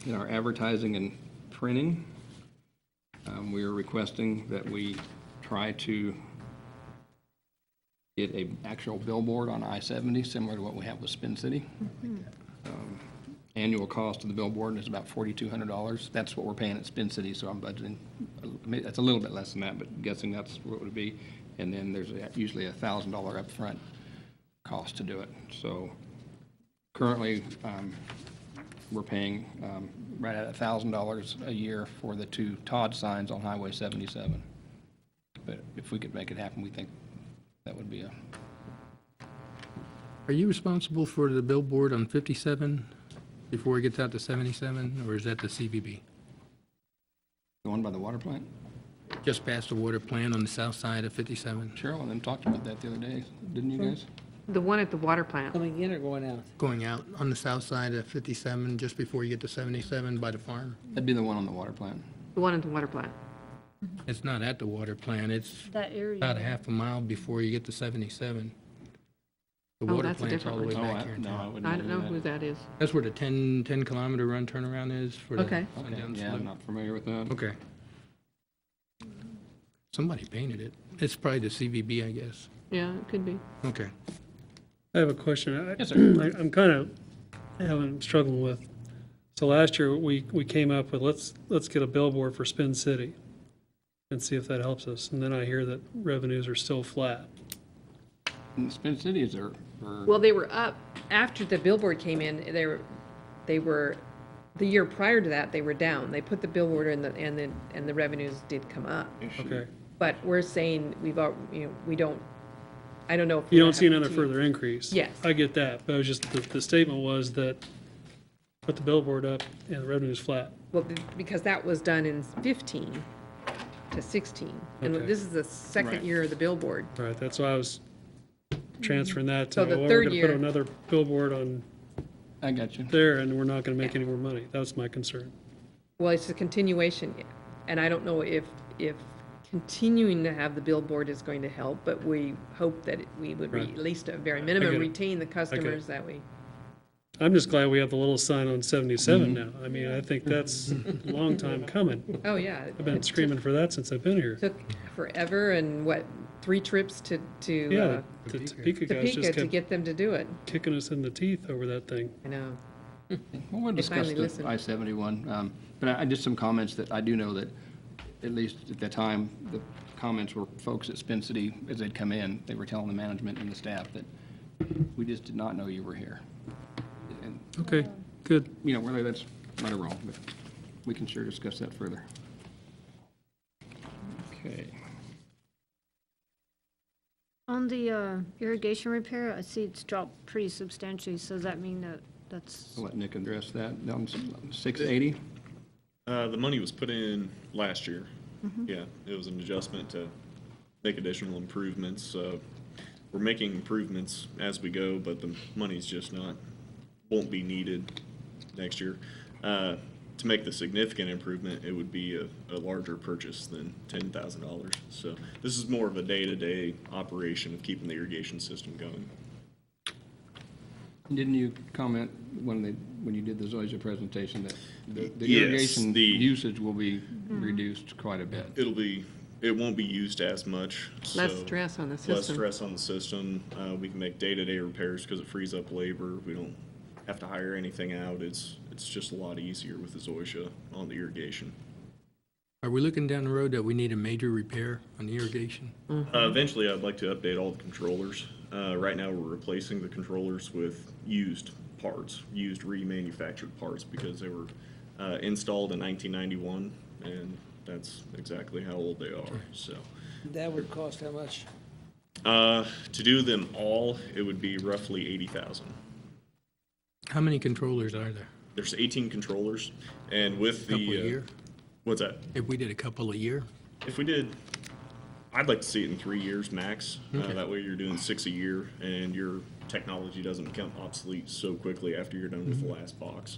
In our advertising and printing, we are requesting that we try to get a actual billboard on I-70, similar to what we have with Spin City. Annual cost of the billboard is about $4,200. That's what we're paying at Spin City, so I'm budgeting, it's a little bit less than that, but guessing that's what it would be. And then there's usually a $1,000 upfront cost to do it. So Currently, we're paying right at $1,000 a year for the 2 Todd signs on Highway 77. But if we could make it happen, we think that would be a, Are you responsible for the billboard on 57 before it gets out to 77, or is that the CVB? going by the water plant? Just past the water plant on the south side of 57, Cheryl and them talked about that the other day, didn't you guys? The one at the water plant. Coming in or going out? going out on the south side of 57, just before you get to 77 by the farm. That'd be the one on the water plant. The one at the water plant. It's not at the water plant, it's That area. about a half a mile before you get to 77. The Oh, water that's a plant's all the way different back here in No, I town. wouldn't I don't know that. who that is. That's where the 10-kilometer run turnaround is for the Okay. Sundown Yeah, I'm Slope. not familiar with that. Okay. Somebody painted it. It's probably the CVB, I guess. Yeah, it could be. Okay. I have a question. Yes, sir. I'm kind of struggling with. So last year, we came up with, let's get a billboard for Spin City and see if that helps us. And then I hear that revenues are still flat. And the Spin Cities are Well, they were up after the billboard came in. They were the year prior to that. They were down. They put the billboard in, and the revenues did come up. Okay. But we're saying we don't. I don't know if You we're don't gonna see have another to- further increase? Yes. I get that, but it was just, the statement was that put the billboard up and the revenue's flat. Well, because that was done in 15 to 16, and Okay. this is the second year of the billboard. All right, that's why I was transferring that to, So the well, we're third gonna year- put another billboard on I got you. there and we're not gonna make any more money. That was my concern. Well, it's a continuation, and I don't know if continuing to have the billboard is going to help, but we hope that we would Right. at least a very get minimum it. retain the customers that we. I'm just glad we have the little sign on 77 now. I mean, I think that's a long time coming. Oh, yeah. I've been screaming for that since I've been here. Took forever and what, 3 trips to Yeah, the Topeka guys just Topeka to kept get them to do it. kicking us in the teeth over that thing. I know. Well, we'll They discuss finally the listened. I-71, but I did some comments that I do know that, at least at the time, the comments were folks at Spin City, as they'd come in, they were telling the management and the staff that we just did not know you were here. And, Okay, good. you know, whether that's right or wrong, but we can sure discuss that further. Okay. On the irrigation repair, I see it's dropped pretty substantially, so does that mean that that's, I'll let Nick address that. Down 680? The money was put in last year. Yeah, it was an adjustment to make additional improvements. We're making improvements as we go, but the money's just won't be needed next year. To make the significant improvement, it would be a larger purchase than $10,000. So this is more of a day-to-day operation of keeping the irrigation system going. Didn't you comment when you did the Zoysia presentation that the Yes, irrigation the- usage will be reduced quite a bit? It won't be used as much. Less so stress on the Less system. stress on the system. We can make day-to-day repairs because it frees up labor. We don't have to hire anything out. It's just a lot easier with the Zoysia on the irrigation. Are we looking down the road that we need a major repair on the irrigation? Eventually, I'd like to update all the controllers. Right now, we're replacing the controllers with used parts, used remanufactured parts, because they were installed in 1991, and that's exactly how old they are. So, That would cost how much? to do them all, it would be roughly $80,000. How many controllers are there? There's 18 controllers, and with the Couple a year? what's that? If we did a couple a year? If we did, I'd like to see it in 3 years max. That way, you're doing 6 a year, and your technology doesn't become obsolete so quickly after you're done with the last box.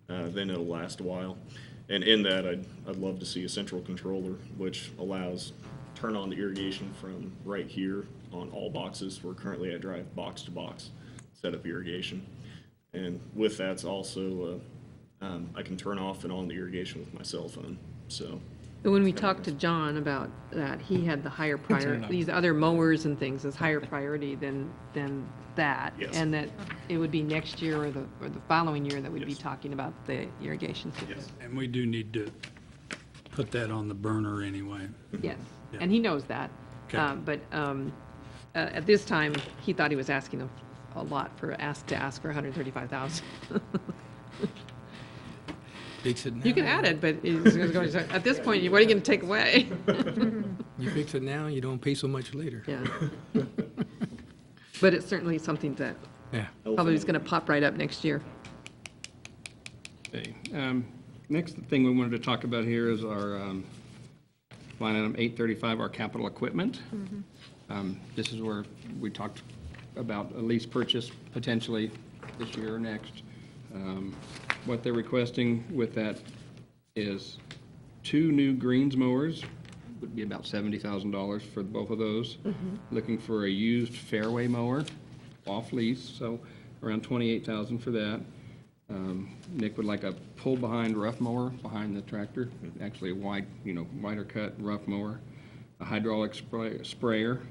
Then it'll last a while. And in that, I'd love to see a central controller, which allows turn on the irrigation from right here on all boxes. We're currently at drive box to box setup irrigation. And with that's also, I can turn off and on the irrigation with my cell phone. So But when we talked to John about that, he had the higher priority, these other mowers and things as higher priority than that. Yes. And that it would be next year or the following year that we'd be Yes. talking about the irrigation system. yes. And we do need to put that on the burner anyway. Yes, Yeah. and he knows that. Okay. But at this time, he thought he was asking a lot to ask for 135,000. Fix it now. You can add it, but at this point, what are you going to take away? You fix it now, you don't pay so much later. Yeah. But it's certainly something that Yeah. probably is going to pop right up next year. Okay. Next thing we wanted to talk about here is our line item 835, our capital equipment. This is where we talked about a lease purchase potentially this year or next. What they're requesting with that is 2 new greens mowers, would be about $70,000 for both of those. Looking for a used fairway mower off lease, so around $28,000 for that. Nick would like a pull-behind rough mower behind the tractor, actually a wide, wider cut rough mower, a hydraulic sprayer,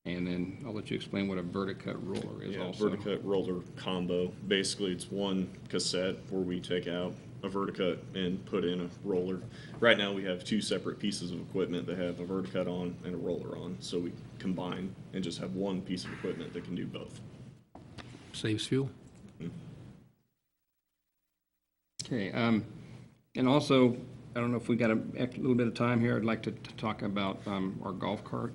and then I'll let you explain what a verticut roller is also. Verticut roller combo. Basically, it's one cassette where we take out a verticut and put in a roller. Right now, we have 2 separate pieces of equipment that have a verticut on and a roller on, so we combine and just have one piece of equipment that can do both. Saves fuel. Okay, and also, I don't know if we got a little bit of time here, I'd like to talk about our golf cart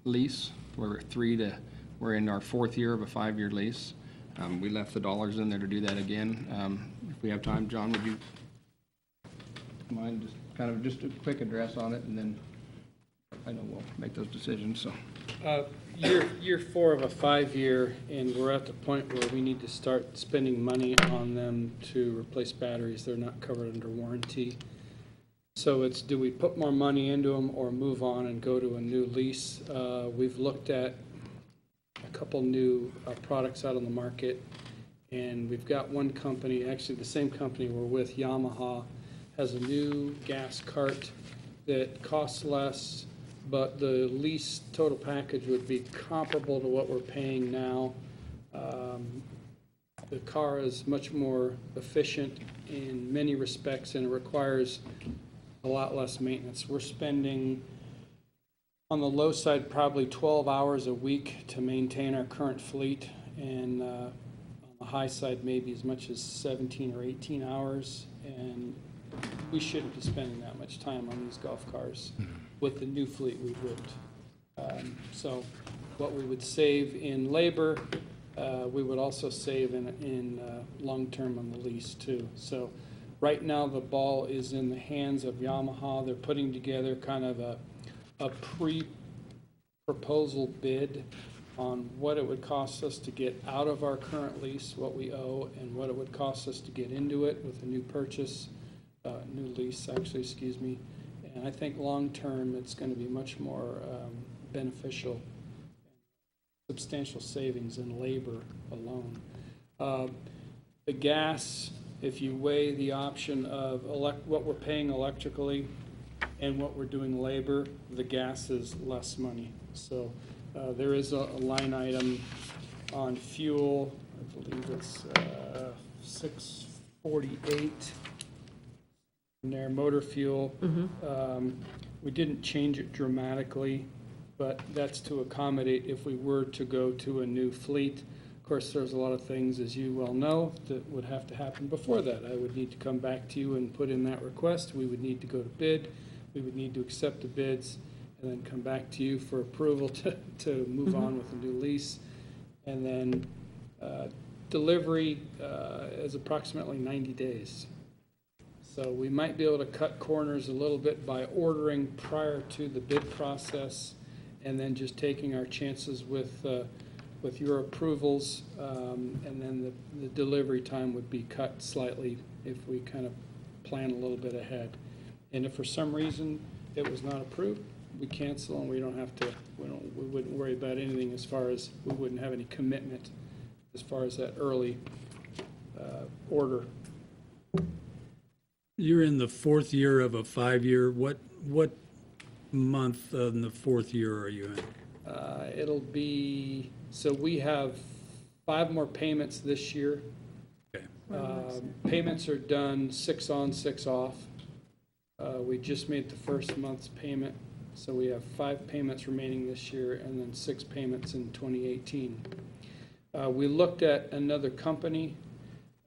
lease. We're in our 4th year of a 5-year lease. We left the dollars in there to do that again. If we have time, John, would you mind just a quick address on it, and then I know we'll make those decisions, so. Year 4 of a 5-year, and we're at the point where we need to start spending money on them to replace batteries. They're not covered under warranty. So it's, do we put more money into them or move on and go to a new lease? We've looked at a couple new products out on the market, and we've got one company, actually the same company we're with, Yamaha, has a new gas cart that costs less, but the lease total package would be comparable to what we're paying now. The car is much more efficient in many respects, and it requires a lot less maintenance. We're spending, on the low side, probably 12 hours a week to maintain our current fleet, and on the high side, maybe as much as 17 or 18 hours, and we shouldn't be spending that much time on these golf cars. With the new fleet, we would. So what we would save in labor, we would also save in long-term on the lease too. So right now, the ball is in the hands of Yamaha. They're putting together kind of a pre-proposal bid on what it would cost us to get out of our current lease, what we owe, and what it would cost us to get into it with a new purchase, new lease, actually, excuse me. And I think long-term, it's going to be much more beneficial, substantial savings in labor alone. The gas, if you weigh the option of what we're paying electrically and what we're doing labor, the gas is less money. So there is a line item on fuel, I believe it's $648 in there, motor fuel. We didn't change it dramatically, but that's to accommodate if we were to go to a new fleet. Of course, there's a lot of things, as you well know, that would have to happen before that. I would need to come back to you and put in that request. We would need to go to bid. We would need to accept the bids and then come back to you for approval to move on with a new lease. And then delivery is approximately 90 days. So we might be able to cut corners a little bit by ordering prior to the bid process and then just taking our chances with your approvals, and then the delivery time would be cut slightly if we kind of plan a little bit ahead. And if for some reason it was not approved, we cancel and we wouldn't worry about anything as far as, we wouldn't have any commitment as far as that early order. You're in the 4th year of a 5-year. What month in the 4th year are you in? It'll be, so we have 5 more payments this year. Okay. Payments are done 6 on, 6 off. We just made the first month's payment, so we have 5 payments remaining this year and then 6 payments in 2018. We looked at another company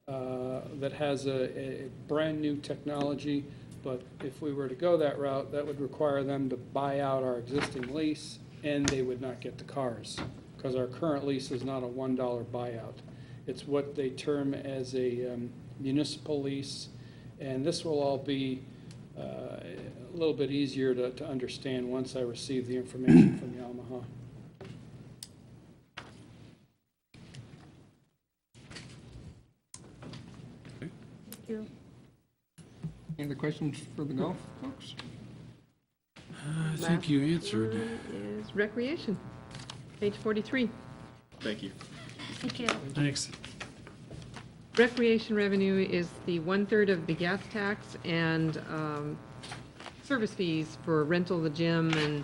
that has a brand-new technology, but if we were to go that route, that would require them to buy out our existing lease, and they would not get the cars, because our current lease is not a $1 buyout. It's what they term as a municipal lease, and this will all be a little bit easier to understand once I receive the information from Yamaha. Thank you. Any other questions for the golf folks? I think you answered. Is recreation, page 43. Thank you. Thank you. Thanks. Recreation revenue is the 1/3 of the gas tax and service fees for rental of the gym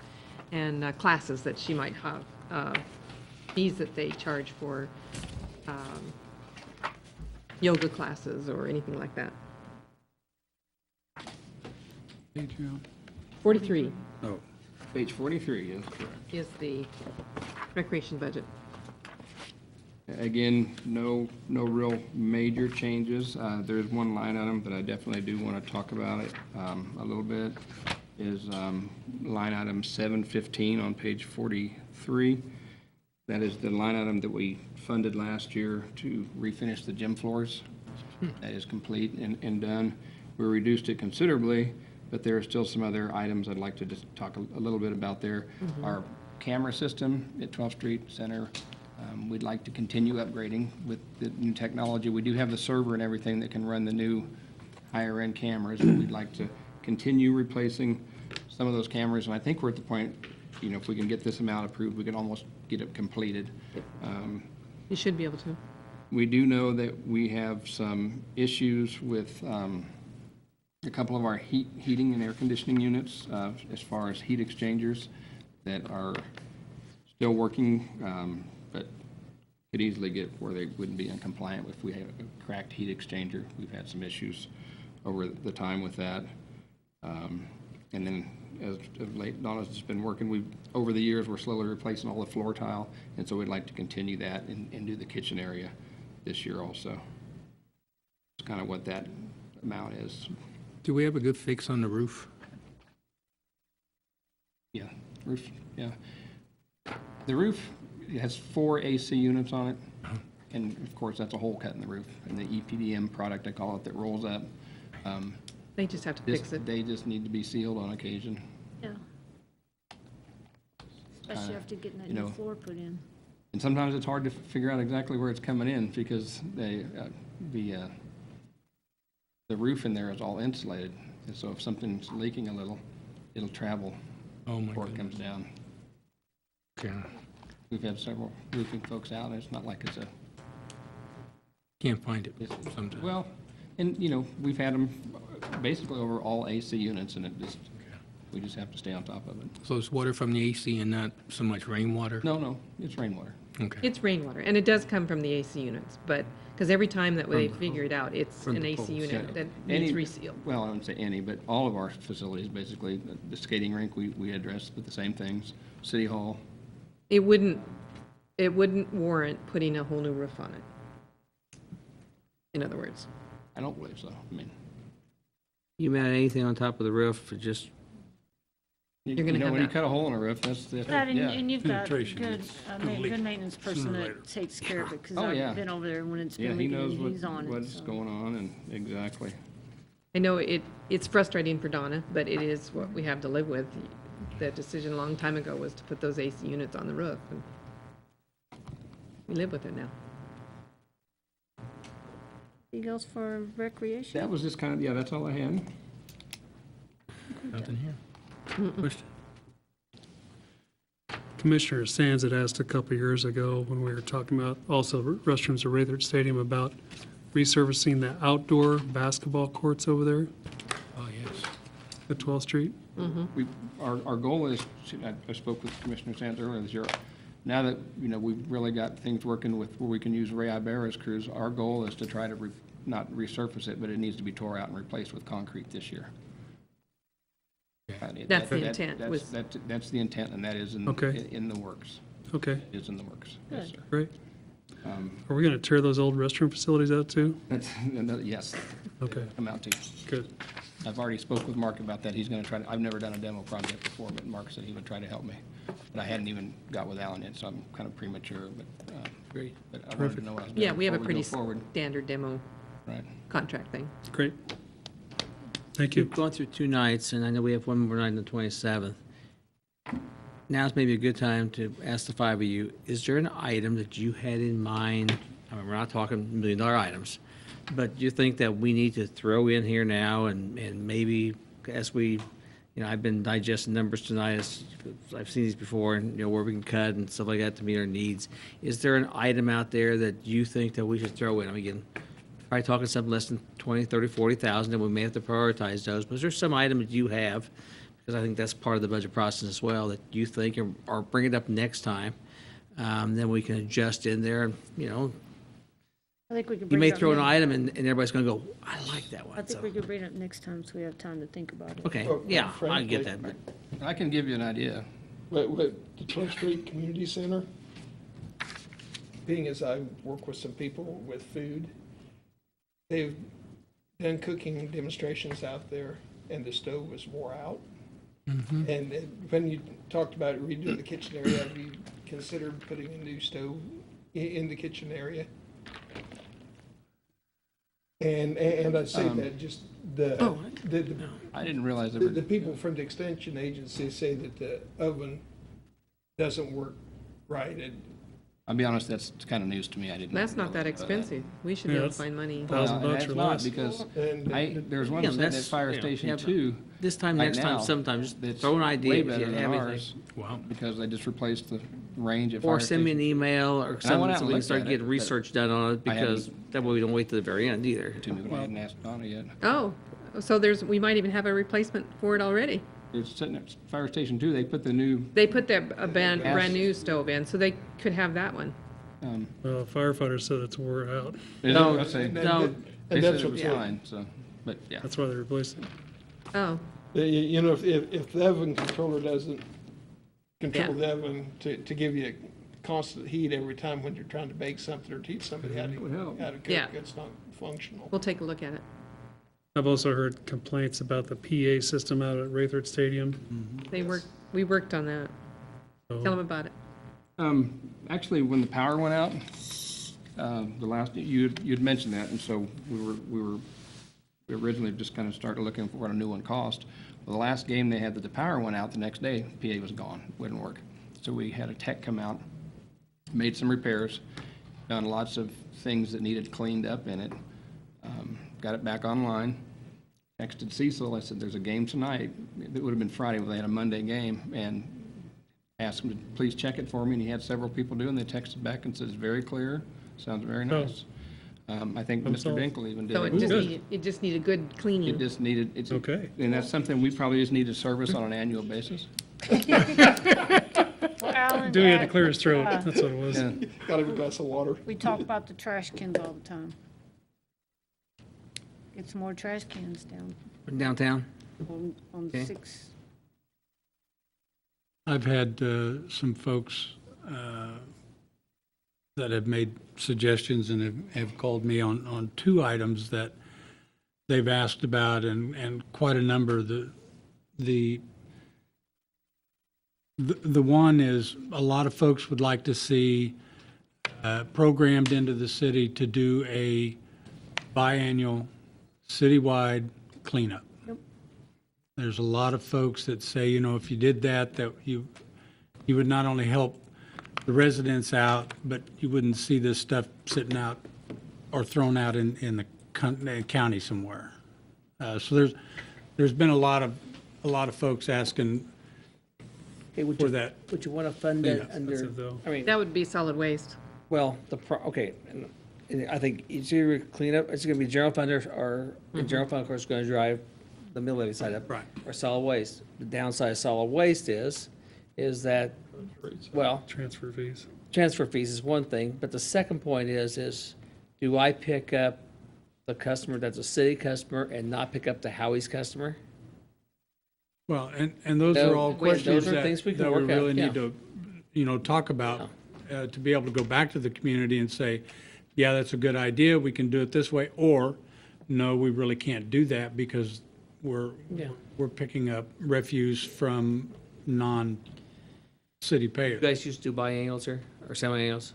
and classes that she might have, fees that they charge for yoga classes or anything like that. Page, you know. 43 Oh, Page 43 is correct. is the recreation budget. Again, no real major changes. There's one line item that I definitely do want to talk about it a little bit, is line item 715 on page 43. That is the line item that we funded last year to refinish the gym floors. That is complete and done. We reduced it considerably, but there are still some other items I'd like to just talk a little bit about there. Our camera system at 12th Street Center, we'd like to continue upgrading with the new technology. We do have the server and everything that can run the new higher-end cameras, but we'd like to continue replacing some of those cameras. And I think we're at the point, you know, if we can get this amount approved, we can almost get it completed. You should be able to. We do know that we have some issues with a couple of our heating and air conditioning units as far as heat exchangers that are still working, but could easily get where they wouldn't be compliant if we had a cracked heat exchanger. We've had some issues over the time with that. And then as of late, Donna's just been working. Over the years, we're slowly replacing all the floor tile, and so we'd like to continue that and do the kitchen area this year also. It's kind of what that amount is. Do we have a good fix on the roof? Yeah, roof, yeah. The roof has 4 AC units on it, and of course, that's a hole cut in the roof. And the EPDM product, I call it, that rolls up. They just have to fix it. They just need to be sealed on occasion. Yeah. Especially after getting that you new know, floor put in. And sometimes it's hard to figure out exactly where it's coming in because the roof in there is all insulated. And so if something's leaking a little, it'll travel before it comes down. Okay. We've had several roofing folks out, and it's not like it's a... Can't find it sometimes. Well, and, you know, we've had them basically over all AC units, and we just have to stay on top of it. So it's water from the AC and not so much rainwater? No, it's rainwater. Okay. It's rainwater, and it does come from the AC units, but, because every time that they figure it out, it's from an the AC poles, unit yeah. that Any- needs resealed. Well, I wouldn't say any, but all of our facilities, basically, the skating rink, we address with the same things. City Hall, It wouldn't warrant putting a whole new roof on it. In other words. I don't believe so. I mean, You mount anything on top of the roof, it just, you You're gonna know, have when you that. got a hole in a roof, that's That, yeah. and you've got Penetration good, is gonna leak good maintenance person sooner or later. that takes care of it, because Oh, yeah. I've been over there when it's Yeah, been he leaking knows and he's on it. what's so. going on, and exactly. I know it's frustrating for Donna, but it is what we have to live with. The decision a long time ago was to put those AC units on the roof, and we live with it now. Anything else for recreation? That was just kind of, yeah, that's all I had. Nothing here. Question? Commissioner Sands had asked a couple years ago when we were talking about also restrooms at Rayford Stadium about resurfacing the outdoor basketball courts over there Oh, yes. at 12th Street. Our goal is, I spoke with Commissioner Sands earlier this year, now that, you know, we've really got things working with where we can use Ray Ibarra's crews, our goal is to try to not resurface it, but it needs to be tore out and replaced with concrete this year. That's the intent, That's the intent, and that is in Okay. the works. Okay, Is in the works. Yes, sir. great. Are we going to tear those old restroom facilities out too? Yes, Okay, amount to. good. I've already spoke with Mark about that. He's going to try to, I've never done a demo project before, but Mark said he would try to help me. But I hadn't even got with Alan yet, so I'm kind of premature, but, Great. but I wanted to know what I was doing. Yeah, we have a before pretty go forward. standard demo Right. contract thing. Great. Thank you. We've gone through 2 nights, and I know we have one more night on the 27th. Now's maybe a good time to ask the 5 of you, is there an item that you had in mind? I mean, we're not talking million-dollar items, but you think that we need to throw in here now and maybe as we, I've been digesting numbers tonight, as I've seen these before, and, where we can cut and stuff like that to meet our needs. Is there an item out there that you think that we should throw in? I mean, again, probably talking something less than 20, 30, 40,000, and we may have to prioritize those, but is there some item that you have, because I think that's part of the budget process as well, that you think, or bring it up next time, then we can adjust in there, and, I think we could you bring may it up throw an next- item and everybody's gonna go, I like that I one, think so. we could bring it up next time so we have time to think about it. Okay, Well, yeah, I frankly, get that, but, I can give you an idea. With the 12th Street Community Center, being as I work with some people with food, they've done cooking demonstrations out there, and the stove was wore out. And when you talked about redoing the kitchen area, have you considered putting a new stove in the kitchen area? And I say that just the I didn't realize there the were, people from the extension agency say that the oven doesn't work right. I'll be honest, that's kind of news to me. I didn't. That's not that expensive. We should be Yeah, able to it's- find money. Well, $1,000 and or it's not, less. because And there's one Yeah, sitting at that's- Fire yeah, Station yeah, but 2. this time, right next time, now sometime, just that's throw an idea way if you better have than anything. ours, Wow. because they just replaced the range at Fire Or send me an Station email or I went something, out so and we can looked start at it, getting but research done on it, I hadn't- because that way we don't wait to the very end either. to me, but I hadn't asked Donna yet. Oh, so we might even have a replacement for it already. It's sitting at Fire Station 2. They put the new, They put a brand new stove in, so they could have that one. Well, firefighters said it's wore out. No, I say, no, they that's said it was what- fine, so, but yeah. That's why they replaced it. Oh, You know, if the oven controller doesn't control Yeah. the oven to give you constant heat every time when you're trying to bake something or teach somebody how would help. to cook, Yeah. it's not functional. we'll take a look at it. I've also heard complaints about the PA system out at Rayford Stadium. We worked on that. So- Tell them about it. Actually, when the power went out, the last, you'd mentioned that, and so we originally just kind of started looking for what a new one cost. Well, the last game they had that the power went out, the next day, PA was gone, wouldn't work. So we had a tech come out, made some repairs, done lots of things that needed cleaned up in it, got it back online, texted Cecil, I said, there's a game tonight. It would have been Friday, but they had a Monday game, and asked him to please check it for me, and he had several people do, and they texted back and says, very clear, sounds very nice. I think Mr. solved. Dinkle even did. So it it. just needed good cleaning. It just needed, it's, Okay. and that's something we probably just need to service on an annual basis. Dewey had to clear his throat, that's what it was. Yeah. Got him a glass of water. We talk about the trash cans all the time. Get some more trash cans Downtown? on Okay. 6. I've had some folks that have made suggestions and have called me on 2 items that they've asked about, and quite a number. The one is, a lot of folks would like to see programmed into the city to do a biannual citywide cleanup. There's a lot of folks that say, if you did that you would not only help the residents out, but you wouldn't see this stuff sitting out or thrown out in the county somewhere. So there's been a lot of folks asking for that. Would you want to fund Yeah. that under, Expensive, though. I mean, That would be solid waste. well, okay, and I think it's either clean up, it's gonna be general fund or the general fund, of course, is gonna drive the mill levy side up. Right. Or solid waste. The downside of solid waste is that, well, Transfer fees. transfer fees is one thing, but the second point is do I pick up the customer that's a city customer and not pick up the Howie's customer? Well, and those So, are all those questions are that things we can that we work out, really yeah. need to, talk about. to be able to go back to the community and say, yeah, that's a good idea, we can do it this way, or, no, we really can't do that because we're picking up refuse from non-city You payers. guys used to do biannuals or semi-annuals?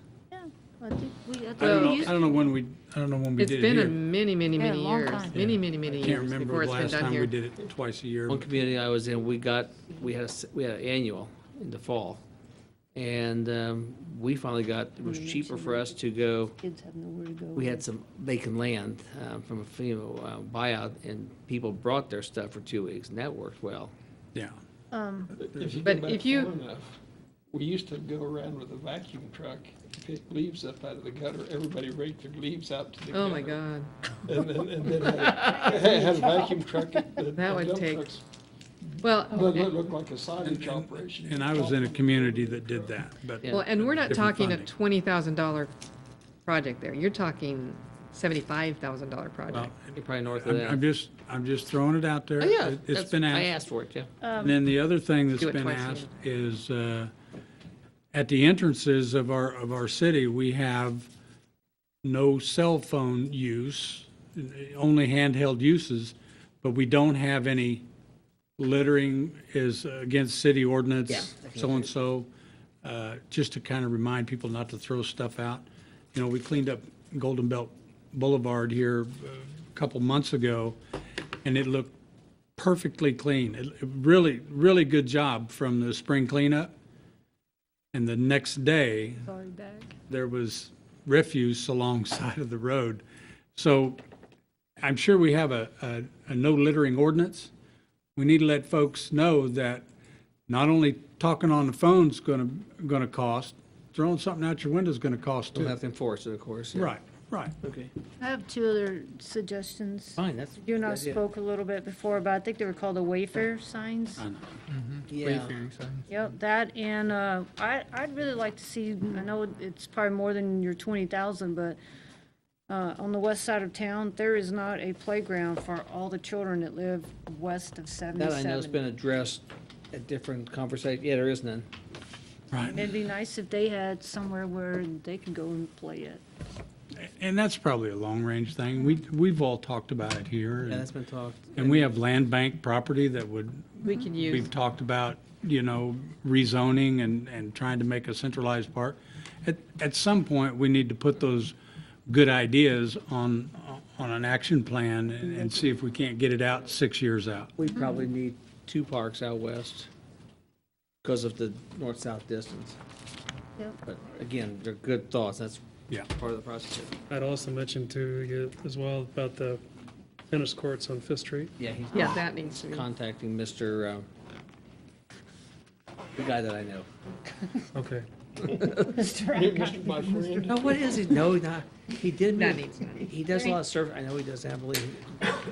I think we, I I think don't we know, used I don't know when we It's did it been a here. many, many, Yeah, a many long years, time. many, many, many Can't years remember before the it's been last done time we here. did it twice a year. One community I was in, we had an annual in the fall. And we finally it was cheaper for us to go, Kids have nowhere to go. we had some vacant land from a buyout, and people brought their stuff for 2 weeks, and that worked well. Yeah. If you But go back if you- far enough, we used to go around with a vacuum truck, pick leaves up out of the gutter. Everybody raked their leaves out to the gutter. Oh, my God. And then had a vacuum truck. That would dump take- trucks. Well, Looked like a silage operation. And I was in a community that did that, but. well, and we're not different talking a funding. $20,000 project there. You're talking $75,000 Well, project. You're probably north of I'm that. I'm just throwing it out there. Oh, yeah, It's that's- been I asked. asked for it, yeah. And then the other thing that's Do it been twice a asked is, at the entrances of our city, we have no cell phone use, only handheld uses, but we don't have any littering is against city ordinance, so-and-so, just to kind of remind people not to throw stuff out. You know, we cleaned up Golden Belt Boulevard here a couple months ago, and it looked perfectly clean. Really, really good job from the spring cleanup. And the next day, Sorry, back. there was refuse alongside of the road. So I'm sure we have a no littering ordinance. We need to let folks know that not only talking on the phone's gonna cost, throwing something out your window is gonna cost We'll too. have to enforce it, of course. yeah. Right. Okay, I have two other suggestions. fine, that's. You and I that's it. spoke a little bit before about, I think they were called the Wayfair signs. Yeah. Wayfaring signs. Yep, that, and I'd really like to see, I know it's probably more than your 20,000, but on the west side of town, there is not a playground for all the children that live west of That I know has 77. been addressed at different conversations. Yeah, there is none. Right. It'd be nice if they had somewhere where they could go and play it. And that's probably a long-range thing. We've all talked about it here. Yeah, that's been talked. And we have land bank property that We could use, we've talked about, rezoning and trying to make a centralized park. At some point, we need to put those good ideas on an action plan and see if we can't get it out 6 years out. We probably need 2 parks out west because of the north-south distance. Yep. But again, they're good thoughts. That's Yeah. part of the process. I'd also mention to you as well about the tennis courts on Fifth Street. Yeah, he's yeah, that needs to be. contacting Mr., the guy that I know. Okay. Mr. My friend. No, what is he? No, not. He did me. That needs money. He does a lot of surf. I know he does. I believe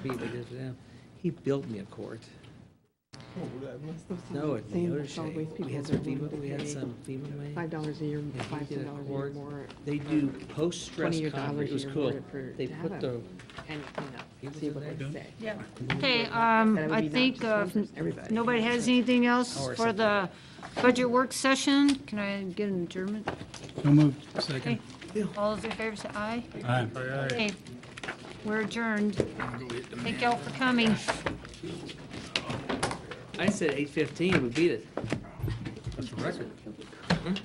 he does for them. He built me a court. No, at the Same other with solid waste We had people. some FEMA. We had Pay some FEMA money. $5 a year, Yeah, he $5 did a a year court. more. They do post-stress $20 concrete. It was a year cool. more for- They to put have the. And see what they say. Yeah. Okay, That would I be not think just one person, everybody. nobody has anything else Or for the budget work session. Can I get an adjournment? So moved. Okay. All those in favor say aye. Aye. Okay, we're adjourned. Thank y'all for coming. I said 8:15. We beat it. That's a record.